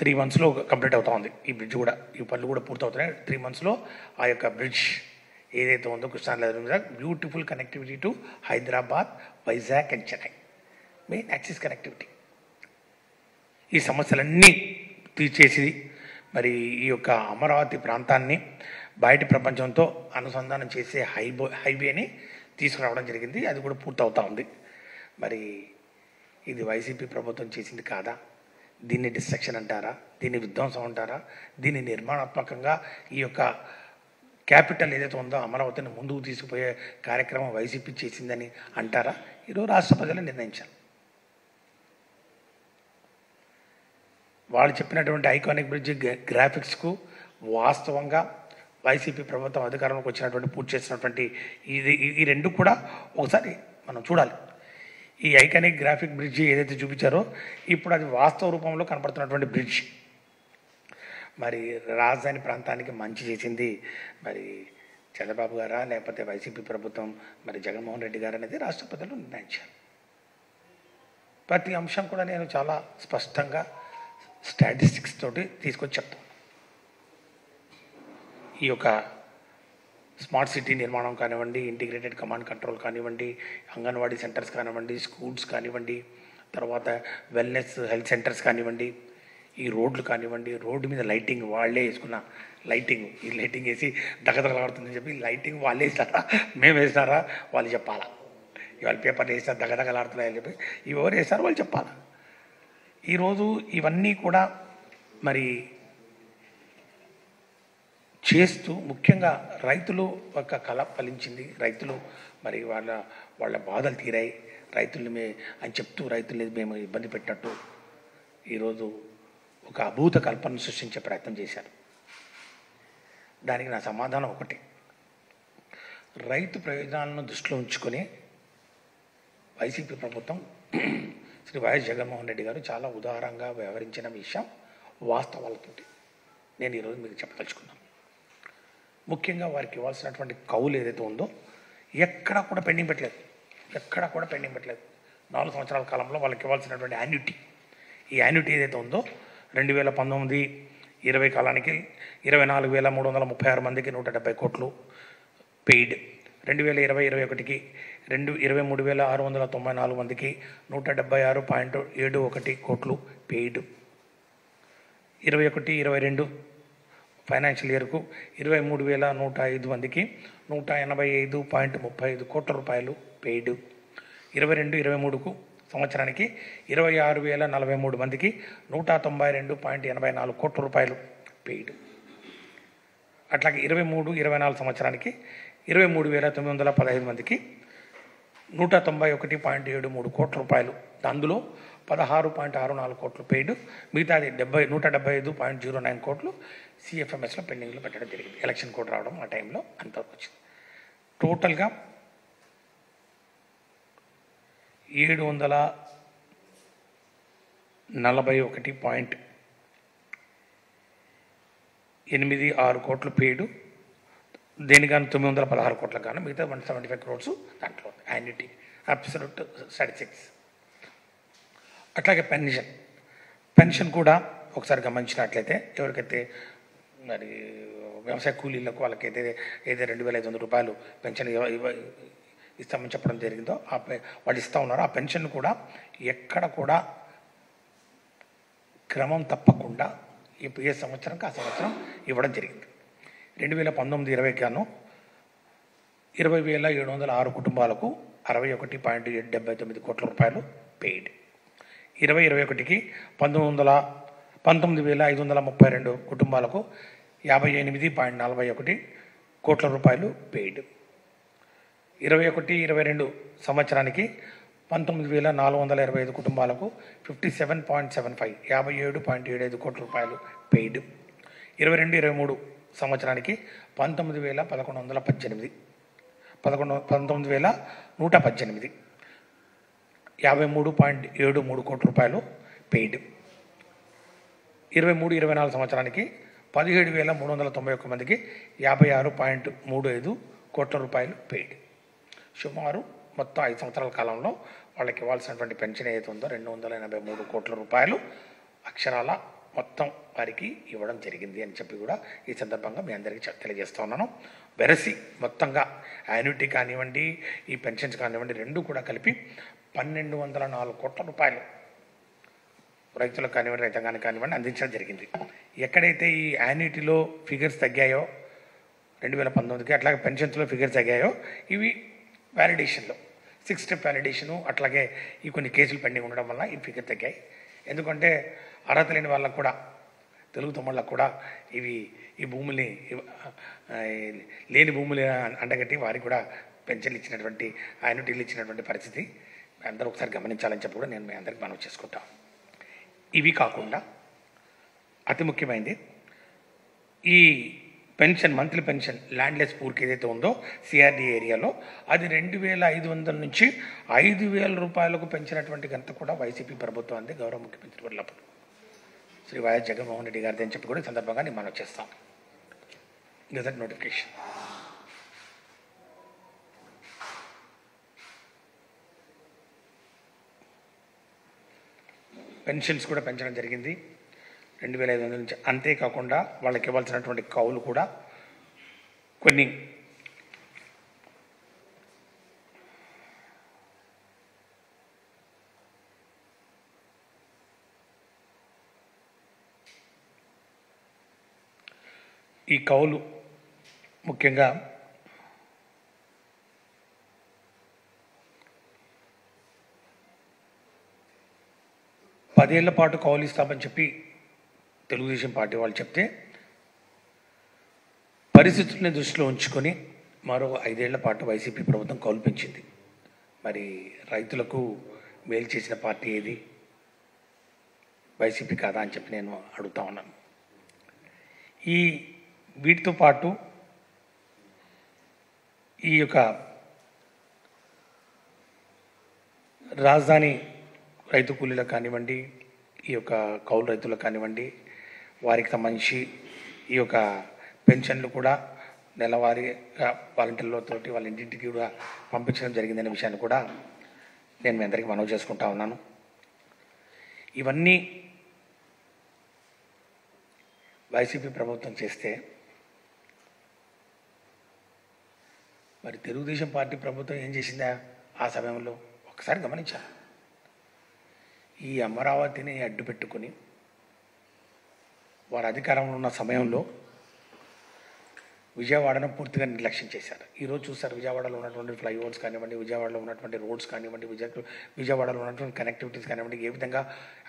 3 monthsలో కంప్లీట్ అవుతా ఉంది. ఈ బ్రిడ్జ్ కూడా ఈ పనులు కూడా పూర్తవుతున్నాయి. 3 monthsలో ఆ యొక్క బ్రిడ్జ్ ఏదైతే ఉందో కృష్ణా నది మీద beautiful connectivity to Hyderabad, Vizag and Chennai, main axis connectivity. ఈ సమస్యలన్నీ తీర్చేసి మరి ఈ యొక్క అమరావతి ప్రాంతాన్ని బయటి ప్రపంచంతో అనుసంధానం చేసే హైవేని తీసుకురావడం జరిగింది. అది కూడా పూర్తవుతూ ఉంది. మరి ఇది వైసీపీ ప్రభుత్వం చేసింది కాదా? దీన్ని డిస్ట్రక్షన్ అంటారా? దీన్ని విధ్వంసం అంటారా? దీన్ని నిర్మాణాత్మకంగా ఈ యొక్క క్యాపిటల్ ఏదైతే ఉందో అమరావతిని ముందుకు తీసుకుపోయే కార్యక్రమం వైసీపీ చేసిందని అంటారా? ఈరోజు రాష్ట్ర ప్రజలు నిర్ణయించారు. వాళ్ళు చెప్పినటువంటి ఐకానిక్ బ్రిడ్జ్ గ్రాఫిక్స్కు వాస్తవంగా వైసీపీ ప్రభుత్వం అధికారంలోకి వచ్చినటువంటి పూర్తి చేసినటువంటి ఈ రెండు కూడా ఒకసారి మనం చూడాలి. ఈ ఐకానిక్ గ్రాఫిక్ బ్రిడ్జ్ ఏదైతే చూపించారో ఇప్పుడు అది వాస్తవ రూపంలో కనపడుతున్నటువంటి బ్రిడ్జ్ మరి రాజధాని ప్రాంతానికి మంచి చేసింది మరి చంద్రబాబు గారా లేకపోతే వైసీపీ ప్రభుత్వం మరి జగన్మోహన్ రెడ్డి గారు అనేది రాష్ట్ర ప్రజలు నిర్ణయించారు. ప్రతి అంశం కూడా నేను చాలా స్పష్టంగా స్టాటిస్టిక్స్ తోటి తీసుకొచ్చి చెప్తాను. ఈ యొక్క స్మార్ట్ సిటీ నిర్మాణం కానివ్వండి, ఇంటిగ్రేటెడ్ కమాండ్ కంట్రోల్ కానివ్వండి, అంగన్వాడీ సెంటర్స్ కానివ్వండి, స్కూల్స్ కానివ్వండి, తర్వాత వెల్నెస్ హెల్త్ సెంటర్స్ కానివ్వండి, ఈ రోడ్లు కానివ్వండి, రోడ్డు మీద లైటింగ్ వాళ్ళే వేసుకున్న లైటింగ్, ఈ లైటింగ్ వేసి దగదగలాడుతుందని చెప్పి లైటింగ్ వాళ్ళే వేసినారా మేము వేసినారా వాళ్ళు చెప్పాలా? ఇవాళ పేపర్లు వేసినారు దగదగలాడుతున్నాయని చెప్పి ఎవరు వేస్తారో వాళ్ళు చెప్పాలా? ఈరోజు ఇవన్నీ కూడా మరి చేస్తూ ముఖ్యంగా రైతులు ఒక కళ ఫలించింది. రైతులు మరి వాళ్ళ బాధలు తీరాయి. రైతుల్ని అని చెప్తూ రైతుల్ని మేము ఇబ్బంది పెట్టినట్టు ఈరోజు ఒక అభూత కల్పనను సృష్టించే ప్రయత్నం చేశారు. దానికి నా సమాధానం ఒకటి, రైతు ప్రయోజనాలను దృష్టిలో ఉంచుకొని వైసీపీ ప్రభుత్వం శ్రీ వైఎస్ జగన్మోహన్ రెడ్డి గారు చాలా ఉదారంగా వ్యవహరించిన విషయం వాస్తవాలతో నేను ఈరోజు మీకు చెప్పదలుచుకున్నాను. ముఖ్యంగా వారికి ఇవ్వాల్సినటువంటి కౌలు ఏదైతే ఉందో ఎక్కడా కూడా పెండింగ్ పెట్టలేదు. 4 సంవత్సరాల కాలంలో వాళ్ళకి ఇవ్వాల్సినటువంటి యాన్యుటీ, ఈ యాన్యుటీ ఏదైతే ఉందో 2019-20 కాలానికి 24,336 మందికి 170 కోట్లు పెయిడ్, 2020-21కి 23,694 మందికి 176.71 కోట్లు పెయిడ్, 21-22 ఫైనాన్షియల్ ఇయర్కు 23,105 మందికి 185.35 కోట్ల రూపాయలు పెయిడ్, 22-23కు సంవత్సరానికి 26,043 మందికి 192.84 కోట్ల రూపాయలు పెయిడ్. అట్లాగే 23-24 సంవత్సరానికి 23,915 మందికి 191.73 కోట్ల రూపాయలు. అందులో 16.64 కోట్లు పెయిడ్, మిగతాది 175.09 కోట్లు సిఎఫ్ఎంఎస్లో పెండింగ్లో పెట్టడం జరిగింది. ఎలక్షన్ కోడ్ రావడం ఆ టైంలో అంత వచ్చింది. టోటల్గా 741.86 కోట్లు పెయిడ్, దేనిగాను 916 కోట్లకు గాను మిగతా 175 క్రోర్స్ దాంట్లో యాన్యుటీ అబ్సల్యూట్ స్టాటిస్టిక్స్. అట్లాగే పెన్షన్ కూడా ఒకసారి గమనించినట్లయితే ఎవరికైతే మరి వ్యవసాయ కూలీలకు వాళ్ళకైతే ఏదైతే 2,500 రూపాయలు పెన్షన్ ఇస్తామని చెప్పడం జరిగిందో వాళ్ళు ఇస్తూ ఉన్నారో ఆ పెన్షన్ కూడా ఎక్కడ కూడా క్రమం తప్పకుండా ఏ సంవత్సరంకి ఆ సంవత్సరం ఇవ్వడం జరిగింది. 2019-20 గాను 20,706 కుటుంబాలకు 61.79 కోట్ల రూపాయలు పెయిడ్. 2021కి 19,532 కుటుంబాలకు 58.41 కోట్ల రూపాయలు పెయిడ్. 21-22 సంవత్సరానికి 19,425 కుటుంబాలకు 57.75 57.75 కోట్ల రూపాయలు పెయిడ్. 22-23 సంవత్సరానికి 19,118 53.73 కోట్ల రూపాయలు పెయిడ్. 23-24 సంవత్సరానికి 17,391 మందికి 56.35 కోట్ల రూపాయలు పెయిడ్. సుమారు మొత్తం 5 సంవత్సరాల కాలంలో వాళ్ళకి ఇవ్వాల్సినటువంటి పెన్షన్ ఏదైతే ఉందో 283 కోట్ల రూపాయలు అక్షరాల మొత్తం వారికి ఇవ్వడం జరిగింది అని చెప్పి కూడా ఈ సందర్భంగా మీ అందరికీ తెలియజేస్తూ ఉన్నాను. వెరసి మొత్తంగా యాన్యుటీ కానివ్వండి, ఈ పెన్షన్స్ కానివ్వండి, రెండు కూడా కలిపి 1,204 కోట్ల రూపాయలు రైతులకు కానివ్వండి, రైతాంగానికి కానివ్వండి అందించడం జరిగింది. ఎక్కడైతే ఈ యాన్యుటీలో ఫిగర్స్ తగ్గాయో 2019కి, అట్లాగే పెన్షన్స్లో ఫిగర్స్ తగ్గాయో ఇవి వ్యాలిడేషన్లో 6 స్టెప్ వ్యాలిడేషను, అట్లాగే ఈ కొన్ని కేసులు పెండింగ్ ఉండడం వల్ల ఈ ఫిగర్ తగ్గాయి. ఎందుకంటే అర్హత లేని వాళ్ళకు కూడా, తెలుగు తమ్ముళ్ళకు కూడా ఈ భూముల్ని లేని భూములు అండగట్టి వారికి కూడా పెన్షన్లు ఇచ్చినటువంటి యాన్యుటీలు ఇచ్చినటువంటి పరిస్థితి అందరూ ఒకసారి గమనించాలని చెప్పి కూడా నేను మీ అందరికీ మనవి చేసుకుంటాను. ఇవి కాకుండా అతి ముఖ్యమైనది ఈ పెన్షన్, మంత్లీ పెన్షన్ ల్యాండ్లెస్ పూర్కి ఏదైతే ఉందో సిఆర్డీ ఏరియాలో అది 2,500 నుంచి 5,000 రూపాయలకు పెంచినటువంటి ఘనత కూడా వైసీపీ ప్రభుత్వం అంది గౌరవ ముఖ్యమంత్రి వర్లప్పుడు శ్రీ వైఎస్ జగన్మోహన్ రెడ్డి గారిది అని చెప్పి కూడా ఈ సందర్భంగా నేను మనం చేస్తాం. Gazette notification. పెన్షన్స్ కూడా పెంచడం జరిగింది 2,500 నుంచి. అంతేకాకుండా వాళ్ళకి ఇవ్వాల్సినటువంటి కౌలు కూడా కొన్ని ఈ కౌలు ముఖ్యంగా పదేళ్ల పాటు కౌలు ఇస్తామని చెప్పి తెలుగుదేశం పార్టీ వాళ్ళు చెప్తే పరిస్థితుల్ని దృష్టిలో ఉంచుకొని మరో 5 ఏళ్ల పాటు వైసీపీ ప్రభుత్వం కౌలు పెంచింది. మరి రైతులకు మేలు చేసిన పార్టీ ఏది? వైసీపీ కాదా అని చెప్పి నేను అడుగుతా ఉన్నాను. వీటితో పాటు ఈ యొక్క రాజధాని రైతు కూలీలకు కానివ్వండి, ఈ యొక్క కౌలు రైతులకు కానివ్వండి, వారికి సంబంధించి ఈ యొక్క పెన్షన్లు కూడా నెలవారీగా వాలంటీర్లతోటి వాళ్ళ ఇంటింటికి కూడా పంపించడం జరిగిందనే విషయాన్ని కూడా నేను మీ అందరికీ మనవి చేసుకుంటా ఉన్నాను. ఇవన్నీ వైసీపీ ప్రభుత్వం చేస్తే మరి తెలుగుదేశం పార్టీ ప్రభుత్వం ఏం చేసిందా ఆ సమయంలో ఒకసారి గమనించాలి. ఈ అమరావతిని అడ్డు పెట్టుకుని వారు అధికారంలో ఉన్న సమయంలో విజయవాడను పూర్తిగా నిర్లక్ష్యం చేశారు. ఈరోజు చూస్తారు విజయవాడలో ఉన్నటువంటి ఫ్లైఓవర్స్ కానివ్వండి, విజయవాడలో ఉన్నటువంటి రోడ్స్ కానివ్వండి, విజయవాడలో ఉన్నటువంటి కనెక్టివిటీస్ కానివ్వండి, ఏ విధంగా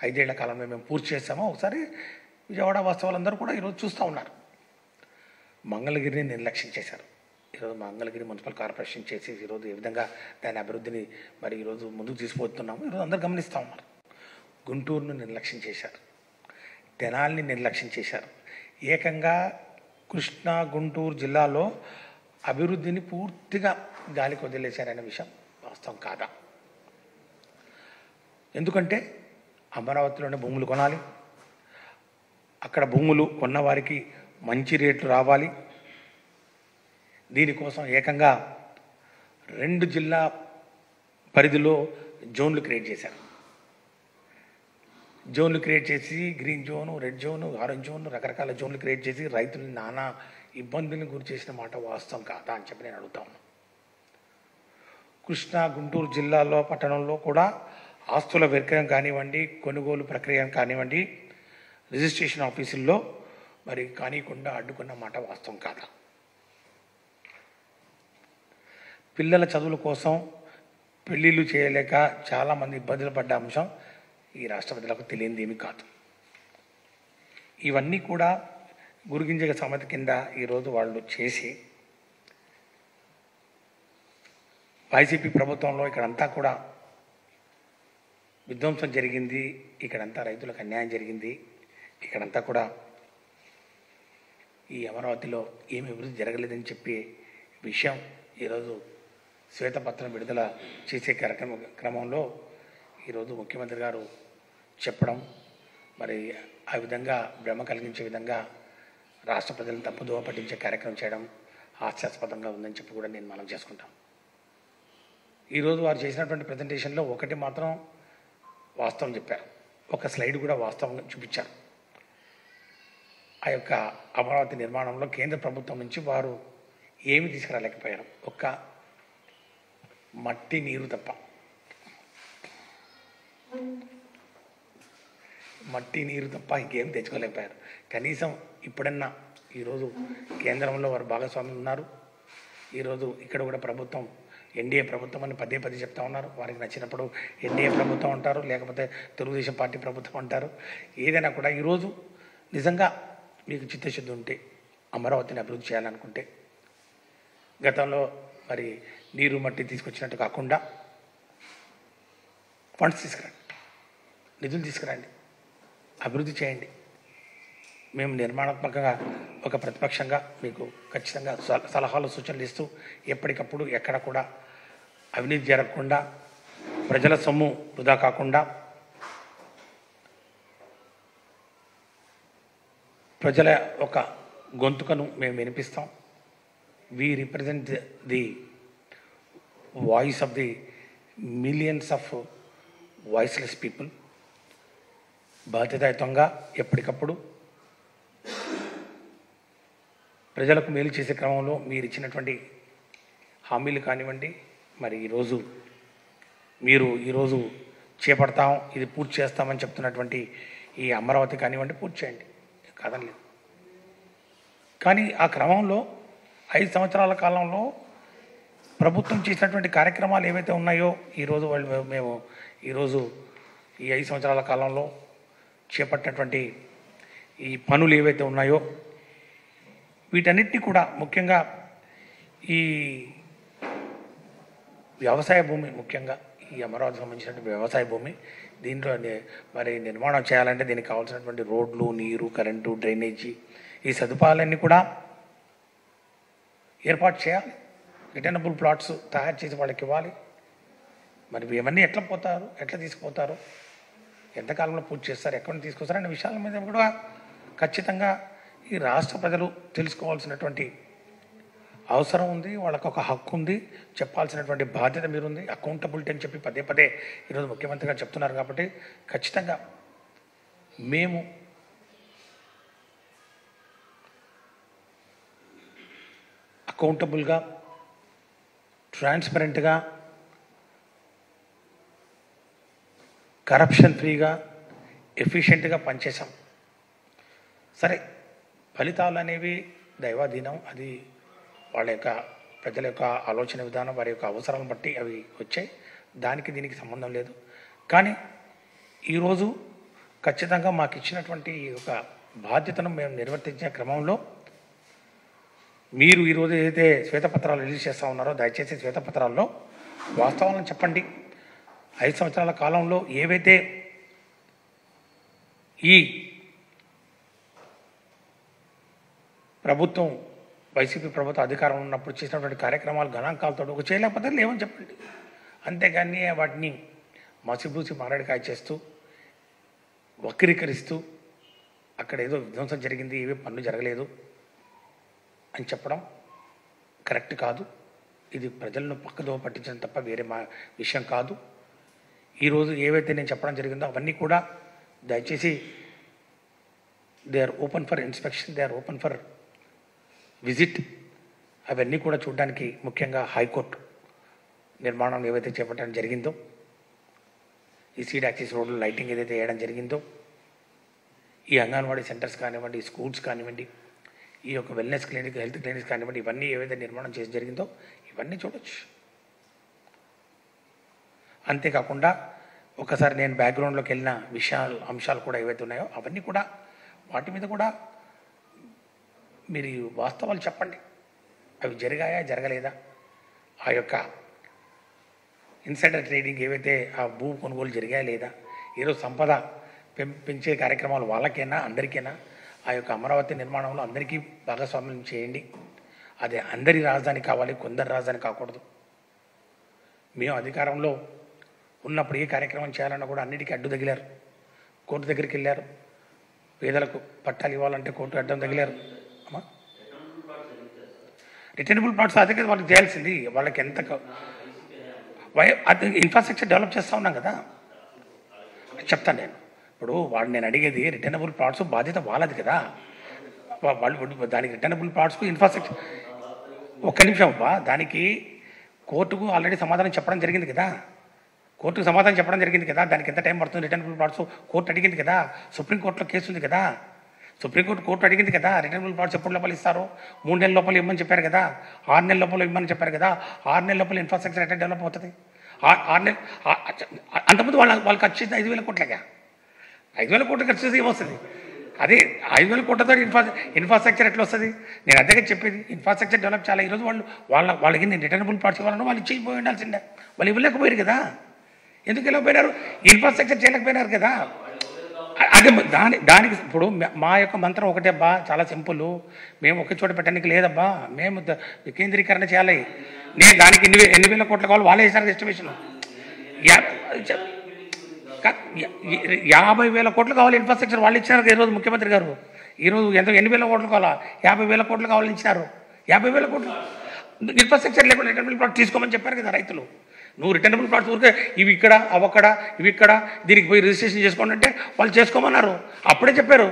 5 ఏళ్ల కాలంలో మేము పూర్తి చేస్తామో ఒకసారి విజయవాడ వాస్తవాలందరూ కూడా ఈరోజు చూస్తూ ఉన్నారు. మంగళగిరిని నిర్లక్ష్యం చేశారు. ఈరోజు మంగళగిరి మున్సిపల్ కార్పొరేషన్ చేసి ఈరోజు ఏ విధంగా దాని అభివృద్ధిని మరి ఈరోజు ముందుకు తీసుకుపోతున్నాము ఈరోజు అందరూ గమనిస్తూ ఉన్నారు. గుంటూరును నిర్లక్ష్యం చేశారు, తెనాలిని నిర్లక్ష్యం చేశారు. ఏకంగా కృష్ణా గుంటూరు జిల్లాలో అభివృద్ధిని పూర్తిగా గాలికి వదిలేశారనే విషయం వాస్తవం కాదా? ఎందుకంటే అమరావతిలోనే భూములు కొనాలి, అక్కడ భూములు కొన్నవారికి మంచి రేట్లు రావాలి. దీనికోసం ఏకంగా 2 జిల్లా పరిధిలో జోన్లు క్రియేట్ చేశారు. జోన్లు క్రియేట్ చేసి green zone, red zone, orange zone, రకరకాల జోన్లు క్రియేట్ చేసి రైతులను నానా ఇబ్బందులను గురి చేసిన మాట వాస్తవం కాదా అని చెప్పి నేను అడుగుతా ఉన్నాను. కృష్ణా గుంటూరు జిల్లాలో పట్టణంలో కూడా ఆస్తుల విక్రయం కానివ్వండి, కొనుగోలు ప్రక్రియ కానివ్వండి, రిజిస్ట్రేషన్ ఆఫీసుల్లో మరి కానికుండా అడ్డుకున్న మాట వాస్తవం కాదా? పిల్లల చదువుల కోసం పెళ్ళిళ్ళు చేయలేక చాలామంది ఇబ్బందులు పడ్డ అంశం ఈ రాష్ట్ర ప్రజలకు తెలియనిది ఏమీ కాదు. ఇవన్నీ కూడా గురిగింజ సమతి కింద ఈరోజు వాళ్ళు చేసి వైసీపీ ప్రభుత్వంలో ఇక్కడంతా కూడా విధ్వంసం జరిగింది, ఇక్కడంతా రైతులకు అన్యాయం జరిగింది, ఇక్కడంతా కూడా ఈ అమరావతిలో ఏమి అభివృద్ధి జరగలేదని చెప్పి విషయం ఈరోజు శ్వేతపత్రం విడుదల చేసే క్రమంలో ఈరోజు ముఖ్యమంత్రి గారు చెప్పడం, మరి ఆ విధంగా భ్రమ కలిగించే విధంగా రాష్ట్ర ప్రజలను తప్పుదోవ పట్టించే కార్యక్రమం చేయడం హాస్యాస్పదంగా ఉందని చెప్పి కూడా నేను మనం చేసుకుంటాను. ఈరోజు వారు చేసినటువంటి ప్రజెంటేషన్లో ఒకటి మాత్రం వాస్తవం చెప్పారు, ఒక స్లైడ్ కూడా వాస్తవంగా చూపించారు. ఆ యొక్క అమరావతి నిర్మాణంలో కేంద్ర ప్రభుత్వం నుంచి వారు ఏమి తీసుకురాలేకపోయారు, ఒక్క మట్టి నీరు తప్ప. మట్టి నీరు తప్ప ఇంకేం తెచ్చుకోలేకపోయారు. కనీసం ఇప్పుడన్నా ఈరోజు కేంద్రంలో వారు భాగస్వాములు ఉన్నారు. ఈరోజు ఇక్కడ కూడా ప్రభుత్వం ఎన్డీఏ ప్రభుత్వం అని పదే చెప్తా ఉన్నారు. వారికి నచ్చినప్పుడు ఎన్డీఏ ప్రభుత్వం అంటారు, లేకపోతే తెలుగుదేశం పార్టీ ప్రభుత్వం అంటారు. ఏదైనా కూడా ఈరోజు నిజంగా మీకు చిత్తశుద్ధి ఉంటే అమరావతిని అభివృద్ధి చేయాలనుకుంటే గతంలో మరి నీరు మట్టి తీసుకొచ్చినట్టు కాకుండా ఫండ్స్ తీసుకురండి, నిధులు తీసుకురండి, అభివృద్ధి చేయండి. మేము నిర్మాణాత్మకంగా ఒక ప్రతిపక్షంగా మీకు ఖచ్చితంగా సలహాలు సూచనలు ఇస్తూ ఎప్పటికప్పుడు ఎక్కడ కూడా అవినీతి జరగకుండా, ప్రజల సొమ్ము వృధా కాకుండా, ప్రజల ఒక గొంతుకను మేము వినిపిస్తాం. we represent the voice of the millions of voiceless people. బాధ్యతాయుతంగా ఎప్పటికప్పుడు ప్రజలకు మేలు చేసే క్రమంలో మీరు ఇచ్చినటువంటి హామీలు కానివ్వండి, మరి మీరు ఈరోజు చేపడతాం, ఇది పూర్తి చేస్తామని చెప్తున్నటువంటి ఈ అమరావతి కానివ్వండి పూర్తి చేయండి, కాదనలేదు. కానీ ఆ క్రమంలో 5 సంవత్సరాల కాలంలో ప్రభుత్వం చేసినటువంటి కార్యక్రమాలు ఏవైతే ఉన్నాయో మేము ఈరోజు ఈ 5 సంవత్సరాల కాలంలో చేపట్టినటువంటి ఈ పనులు ఏవైతే ఉన్నాయో వీటన్నిటినీ కూడా ముఖ్యంగా ఈ వ్యవసాయ భూమి, ముఖ్యంగా ఈ అమరావతికి సంబంధించినటువంటి వ్యవసాయ భూమి, దీంట్లో మరి నిర్మాణం చేయాలంటే దీనికి కావాల్సినటువంటి రోడ్లు, నీరు, కరెంటు, డ్రైనేజీ, ఈ సదుపాయాలన్నీ కూడా ఏర్పాటు చేయాలి. రిటర్నబుల్ ప్లాట్స్ తయారు చేసి వాళ్ళకి ఇవ్వాలి. మరి ఇవన్నీ ఎట్లా తీసుకుపోతారు, ఎంతకాలంలో పూర్తి చేస్తారు, ఎక్కడ నుంచి తీసుకొస్తారు అనే విషయాల మీద కూడా ఖచ్చితంగా ఈ రాష్ట్ర ప్రజలు తెలుసుకోవాల్సినటువంటి అవసరం ఉంది. వాళ్ళకు ఒక హక్కు ఉంది, చెప్పాల్సినటువంటి బాధ్యత మీరుంది. అకౌంటబిలిటీ అని చెప్పి పదే ఈరోజు ముఖ్యమంత్రి గారు చెప్తున్నారు. కాబట్టి ఖచ్చితంగా మేము అకౌంటబుల్గా, ట్రాన్స్పరెంట్గా, కరప్షన్ ఫ్రీగా, ఎఫిషియెంట్గా పనిచేసాం. సరే, ఫలితాలు అనేవి దైవాధీనం, అది వాళ్ళ యొక్క ప్రజల యొక్క ఆలోచన విధానం వారి యొక్క అవసరాలను బట్టి అవి వచ్చాయి. దానికి దీనికి సంబంధం లేదు. కానీ ఈరోజు ఖచ్చితంగా మాకు ఇచ్చినటువంటి ఒక బాధ్యతను మేము నిర్వర్తించే క్రమంలో మీరు ఈరోజు ఏదైతే శ్వేతపత్రాలు రిలీజ్ చేస్తూ ఉన్నారో దయచేసి శ్వేతపత్రాల్లో వాస్తవాలను చెప్పండి. 5 సంవత్సరాల కాలంలో ఏవైతే ఈ ప్రభుత్వం వైసీపీ ప్రభుత్వం అధికారంలో ఉన్నప్పుడు చేసినటువంటి కార్యక్రమాలు గణాంకాలతో ఒక చేయలేకపోతే లేవని చెప్పండి. అంతేగాని వాటిని మసిబూసి మారేడుకాయ చేస్తూ వక్రీకరిస్తూ అక్కడ ఏదో విధ్వంసం జరిగింది, ఏవీ పనులు జరగలేదు అని చెప్పడం కరెక్ట్ కాదు. ఇది ప్రజలను పక్కదో పట్టించడం తప్ప వేరే విషయం కాదు. ఈరోజు ఏవైతే నేను చెప్పడం జరిగిందో అవన్నీ కూడా దయచేసి they are open for inspection, they are open for visit. అవన్నీ కూడా చూడడానికి ముఖ్యంగా హైకోర్టు నిర్మాణం ఏవైతే చేపట్టడం జరిగిందో, ఈ సీడ్ యాక్సిస్ రోడ్లు లైటింగ్ ఏదైతే వేయడం జరిగిందో, ఈ అంగన్వాడీ సెంటర్స్ కానివ్వండి, స్కూల్స్ కానివ్వండి, ఈ యొక్క వెల్నెస్ క్లినిక్, హెల్త్ క్లినిక్స్ కానివ్వండి, ఇవన్నీ ఏవైతే నిర్మాణం చేసి జరిగిందో ఇవన్నీ చూడొచ్చు. అంతేకాకుండా ఒకసారి నేను బ్యాక్గ్రౌండ్లోకి వెళ్ళిన అంశాలు కూడా ఏవైతే ఉన్నాయో అవన్నీ కూడా వాటి మీద కూడా మీరు వాస్తవాలు చెప్పండి. అవి జరిగాయా జరగలేదా, ఆ యొక్క ఇన్సైడర్ ట్రేడింగ్ ఏవైతే ఆ భూ కొనుగోలు జరిగాయా లేదా, ఈరోజు సంపద పెంచే కార్యక్రమాలు వాళ్ళకైనా అందరికైనా, ఆ యొక్క అమరావతి నిర్మాణంలో అందరికీ భాగస్వామ్యం చేయండి. అది అందరి రాజధాని కావాలి, కొందరి రాజధాని కాకూడదు. మేము అధికారంలో ఉన్నప్పుడు ఏ కార్యక్రమం చేయాలన్నా కూడా అన్నిటికీ అడ్డు తగిలారు. కోర్టు దగ్గరికి వెళ్ళారు. పేదలకు పట్టాలు ఇవ్వాలంటే కోర్టు అడ్డం తగిలారు. అమ్మా రిటర్నబుల్ ప్లాట్స్ అదే కదా వాళ్ళకి చేయాల్సింది. వాళ్ళకి ఎంత ఇన్ఫ్రాస్ట్రక్చర్ డెవలప్ చేస్తూ ఉన్నాం కదా. చెప్తాను నేను. ఇప్పుడు నేను అడిగేది రిటర్నబుల్ ప్లాట్స్ బాధ్యత వాళ్ళది కదా. వాళ్ళు దానికి రిటర్నబుల్ ప్లాట్స్కు ఇన్ఫ్రాస్ట్రక్చర్ ఒక్క నిమిషం అబ్బా, దానికి కోర్టుకు ఆల్రెడీ సమాధానం చెప్పడం జరిగింది కదా. కోర్టుకు సమాధానం చెప్పడం జరిగింది కదా. దానికి ఎంత టైం పడుతుంది రిటర్నబుల్ ప్లాట్స్ కోర్టు అడిగింది కదా. సుప్రీంకోర్టులో కేసు ఉంది కదా. కోర్టు అడిగింది కదా. రిటర్నబుల్ ప్లాట్స్ ఎప్పుడు లోపల ఇస్తారు? 3 నెలల లోపల ఇవ్వమని చెప్పారు కదా. 6 నెలల లోపల ఇవ్వమని చెప్పారు కదా. 6 నెలల లోపల ఇన్ఫ్రాస్ట్రక్చర్ ఎట్లా డెవలప్ అవుతుంది? 6 నెలలు అంతకుముందు వాళ్ళకి వచ్చేది 5,000 కోట్లగా. 5,000 కోట్లు ఖర్చు చేసి ఏమొస్తుంది? అదే 5,000 కోట్లతో ఇన్ఫ్రాస్ట్రక్చర్ ఎట్లా వస్తుంది? నేను అదే చెప్పేది. ఇన్ఫ్రాస్ట్రక్చర్ డెవలప్ చేయాలి. ఈరోజు వాళ్ళకి నేను రిటర్నబుల్ ప్లాట్స్ ఇవ్వాలన్నా వాళ్ళు ఇచ్చేయిపోయి ఉండాల్సిందే. వాళ్ళు ఇవ్వలేకపోయారు కదా. ఎందుకు వెళ్ళకపోయినారు? ఇన్ఫ్రాస్ట్రక్చర్ చేయలేకపోయినారు కదా. అదే దానికి ఇప్పుడు మా యొక్క మంత్రం ఒకటే అబ్బా, చాలా సింపుల్. మేము ఒకే చోట పెట్టడానికి లేదబ్బా, మేము వికేంద్రీకరణ చేయాలి. నేను దానికి ఎన్ని వేల కోట్లు కావాలి వాళ్ళే వేసారు ఎస్టిమేషన్. 50,000 కోట్లు కావాలి ఇన్ఫ్రాస్ట్రక్చర్ వాళ్ళు ఇచ్చినారు ఈరోజు ముఖ్యమంత్రి గారు. ఈరోజు ఎన్ని వేల కోట్లు కావాలా? 50,000 కోట్లు కావాలని ఇచ్చినారు. 50,000 కోట్లు ఇన్ఫ్రాస్ట్రక్చర్ లేకుండా రిటర్నబుల్ ప్లాట్ తీసుకోమని చెప్పారు కదా రైతులు. నువ్వు రిటర్నబుల్ ప్లాట్స్ ఊరికే ఇవి ఇక్కడ అవక్కడ ఇవి ఇక్కడ దీనికి పోయి రిజిస్ట్రేషన్ చేసుకోండి అంటే వాళ్ళు చేసుకోమన్నారు. అప్పుడే చెప్పారు.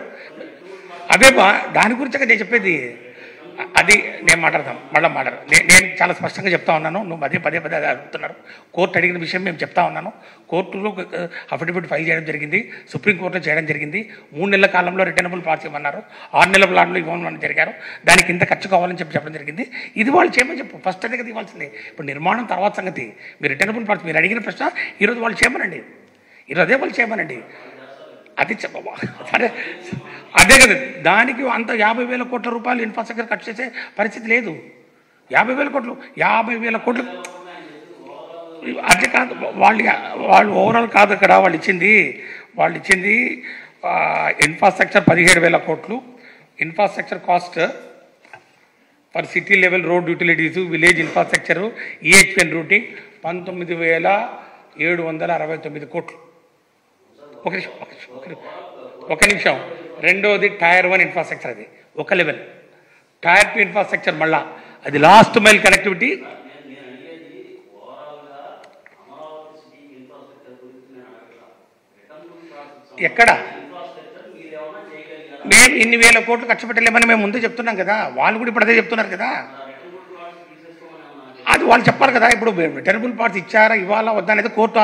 అవే దాని గురించి నేను చెప్పేది. అది నేను మాట్లాడతాను. నేను చాలా స్పష్టంగా చెప్తా ఉన్నాను. నువ్వు పదే అడుగుతున్నారు. కోర్టు అడిగిన విషయం మేము చెప్తా ఉన్నాను. కోర్టులో అఫిడవిట్ ఫైల్ చేయడం జరిగింది, సుప్రీంకోర్టులో చేయడం జరిగింది. 3 నెలల కాలంలో రిటర్నబుల్ ప్లాట్స్ ఇవ్వమన్నారు. 6 నెలల ప్లాట్లు ఇవ్వమని జరిగారు. దానికి ఇంత ఖర్చు కావాలని చెప్పడం జరిగింది. ఇది వాళ్ళు చేయమని చెప్పు. ఫస్ట్ అదే కదా ఇవ్వాల్సింది. ఇప్పుడు నిర్మాణం తర్వాత సంగతి. మీరు రిటర్నబుల్ ప్లాట్స్ మీరు అడిగిన ప్రశ్న ఈరోజు వాళ్ళు చేయమనండి. ఈరోజు అదే వాళ్ళు చేయమనండి. అది చెప్పబా సరే, అదే కదా. దానికి అంత 50,000 కోట్ల రూపాయలు ఇన్ఫ్రాస్ట్రక్చర్ ఖర్చు చేసే పరిస్థితి లేదు. 50,000 కోట్లు అదే కాదు. వాళ్ళు ఓవరాల్ కాదు అక్కడ వాళ్ళు ఇచ్చింది ఇన్ఫ్రాస్ట్రక్చర్ 17,000 కోట్లు. Infrastructure cost for city level road utilities, village infrastructure, EHPN routing 19,769 కోట్లు. ఒక నిమిషం. రెండోది టైర్ 1 ఇన్ఫ్రాస్ట్రక్చర్, అది ఒక లెవెల్. టైర్ 2 ఇన్ఫ్రాస్ట్రక్చర్ మళ్ళా అది లాస్ట్ మైల్ కనెక్టివిటీ. ఎక్కడ మేము ఇన్ని వేల కోట్లు ఖర్చు పెట్టలేమని మేము ముందే చెప్తున్నాం కదా. వాళ్ళు కూడా ఇప్పుడు అదే చెప్తున్నారు కదా. అది వాళ్ళు చెప్పాలి కదా. ఇప్పుడు రిటర్నబుల్ ప్లాట్స్ ఇచ్చారా ఇవ్వాలా వద్దా అనేది కోర్టు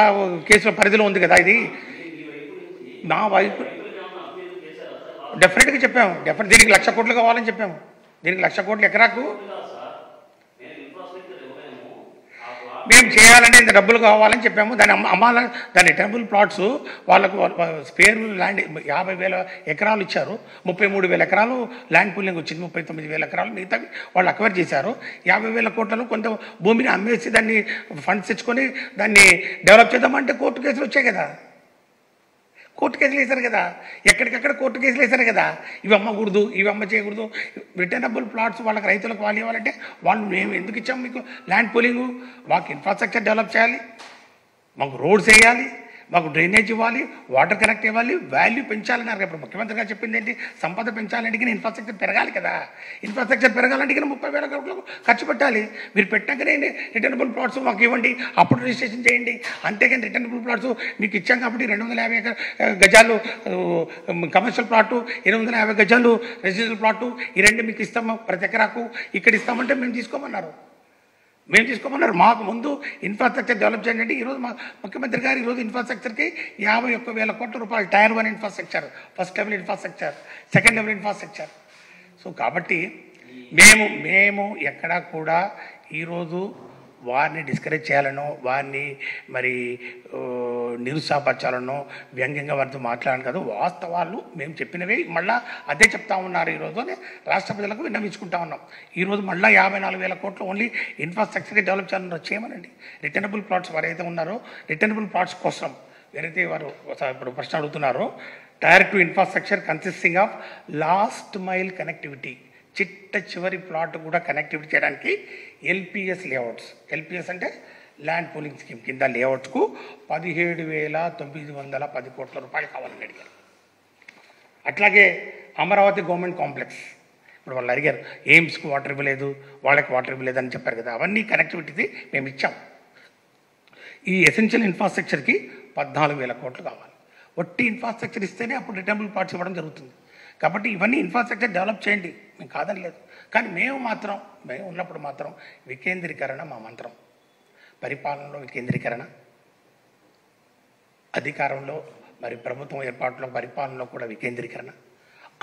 కేసుల పరిధిలో ఉంది కదా. ఇది నా వైపు డెఫినెట్గా చెప్పాము. దీనికి 1,00,000 కోట్లు కావాలని చెప్పాము. దీనికి 1,00,000 కోట్లు ఎకరాకు మేము చేయాలంటే ఇంత డబ్బులు కావాలని చెప్పాము. దాన్ని అమ్మాలని, దాని రిటర్నబుల్ ప్లాట్స్ వాళ్ళకు స్పేర్ ల్యాండ్ 50,000 ఎకరాలు ఇచ్చారు. 33,000 ఎకరాలు ల్యాండ్ పూలింగ్ వచ్చింది. 39,000 ఎకరాలు మిగతావి వాళ్ళు అక్వైర్ చేశారు. 50,000 కోట్లలో కొంత భూమిని అమ్మేసి దాన్ని ఫండ్స్ తెచ్చుకొని దాన్ని డెవలప్ చేద్దామంటే కోర్టు కేసులు వచ్చాయి కదా, కోర్టు కేసులు వేశారు కదా, ఎక్కడికక్కడ కోర్టు కేసులు వేశారు కదా. ఇవి అమ్మకూడదు, ఇవి అమ్మ చేయకూడదు. రిటర్నబుల్ ప్లాట్స్ వాళ్ళకి రైతులకు వాళ్ళు ఇవ్వాలంటే వాళ్ళు మేము ఎందుకు ఇచ్చాము మీకు ల్యాండ్ పూలింగు? మాకు ఇన్ఫ్రాస్ట్రక్చర్ డెవలప్ చేయాలి, మాకు రోడ్స్ వేయాలి, మాకు డ్రైనేజ్ ఇవ్వాలి, వాటర్ కనెక్ట్ ఇవ్వాలి, వాల్యూ పెంచాలన్నారు. ఇప్పుడు ముఖ్యమంత్రి గారు చెప్పింది ఏంటి? సంపద పెంచాలంటే ఇన్ఫ్రాస్ట్రక్చర్ పెరగాలి కదా. ఇన్ఫ్రాస్ట్రక్చర్ పెరగాలంటే 30,000 కోట్లు ఖర్చు పెట్టాలి. మీరు పెట్టాకనే రిటర్నబుల్ ప్లాట్స్ మాకు ఇవ్వండి, అప్పుడు రిజిస్ట్రేషన్ చేయండి. అంతేగాని రిటర్నబుల్ ప్లాట్స్ మీకు ఇచ్చాం కాబట్టి 250 గజాలు కమర్షియల్ ప్లాటు, 850 గజాలు రెసిడెన్షియల్ ప్లాటు, ఈ రెండు మీకు ఇస్తాము ప్రతి ఎకరాకు, ఇక్కడ ఇస్తామంటే మేము తీసుకోమన్నారు. మాకు ముందు ఇన్ఫ్రాస్ట్రక్చర్ డెవలప్ చేయండి అంటే ఈరోజు మా ముఖ్యమంత్రి గారు ఈరోజు ఇన్ఫ్రాస్ట్రక్చర్కి 51,000 కోట్ల రూపాయలు tier 1 infrastructure, first level infrastructure, second level infrastructure. So కాబట్టి మేము ఎక్కడా కూడా ఈరోజు వారిని డిస్కరేజ్ చేయాలనో, వారిని మరి నిరుత్సాహపరచాలనో, వ్యంగ్యంగా వారితో మాట్లాడాను కదా. వాస్తవాలు మేము చెప్పినవే మళ్ళీ అదే చెప్తా ఉన్నారు. ఈరోజు రాష్ట్ర ప్రజలకు విన్నవించుకుంటా ఉన్నాం. ఈరోజు మళ్ళీ 54,000 కోట్లు ఓన్లీ ఇన్ఫ్రాస్ట్రక్చర్కి డెవలప్ చేయాలన్నారు. చేయమనండి. రిటర్నబుల్ ప్లాట్స్ వారైతే ఉన్నారో రిటర్నబుల్ ప్లాట్స్ కోసం ఎవరైతే వారు ఇప్పుడు ప్రశ్న అడుగుతున్నారో, tier 2 infrastructure consisting of last mile connectivity, చిట్ట చివరి ప్లాట్ కూడా కనెక్టివిటీ చేయడానికి ఎల్పిఎస్ లేఅవుట్స్, ఎల్పిఎస్ అంటే ల్యాండ్ పూలింగ్ స్కీమ్ కింద లేఅవుట్స్కు 17,910 కోట్ల రూపాయలు కావాలని అడిగారు. అట్లాగే అమరావతి గవర్నమెంట్ కాంప్లెక్స్, ఇప్పుడు వాళ్ళు అడిగారు ఎయిమ్స్కి వాటర్ ఇవ్వలేదు, వాళ్ళకి వాటర్ ఇవ్వలేదు అని చెప్పారు కదా. అవన్నీ కనెక్టివిటీది మేము ఇచ్చాం. ఈ ఎసెన్షియల్ ఇన్ఫ్రాస్ట్రక్చర్కి 14,000 కోట్లు కావాలి. ఒట్టి ఇన్ఫ్రాస్ట్రక్చర్ ఇస్తేనే అప్పుడు రిటర్నబుల్ ప్లాట్స్ ఇవ్వడం జరుగుతుంది. కాబట్టి ఇవన్నీ ఇన్ఫ్రాస్ట్రక్చర్ డెవలప్ చేయండి, మేము కాదని లేదు. కానీ మేము ఉన్నప్పుడు మాత్రం వికేంద్రీకరణ మా మంత్రం. పరిపాలనలో వికేంద్రీకరణ, అధికారంలో మరి ప్రభుత్వం ఏర్పాటులో పరిపాలనలో కూడా వికేంద్రీకరణ.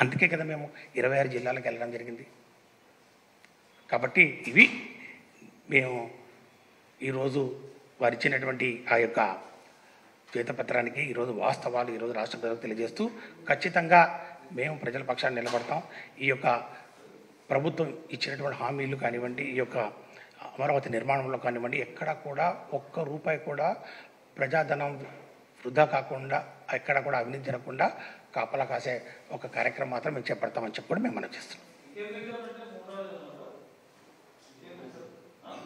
అందుకే కదా మేము 26 జిల్లాలకు వెళ్ళడం జరిగింది. కాబట్టి ఇవి మేము ఈరోజు వారు ఇచ్చినటువంటి ఆ యొక్క శ్వేతపత్రానికి ఈరోజు వాస్తవాలు ఈరోజు రాష్ట్ర ప్రజలకు తెలియజేస్తూ ఖచ్చితంగా మేము ప్రజల పక్షాన్ని నిలబడతాం. ఈ యొక్క ప్రభుత్వం ఇచ్చినటువంటి హామీలు కానివ్వండి, ఈ యొక్క అమరావతి నిర్మాణంలో కానివ్వండి, ఎక్కడ కూడా ఒక్క రూపాయి కూడా ప్రజాధనం వృధా కాకుండా, ఎక్కడ కూడా అవినీతి జరగకుండా కాపలా కాసే ఒక కార్యక్రమం మాత్రం మేము చేపడతామని చెప్పి కూడా మేము మనం చేస్తున్నాం.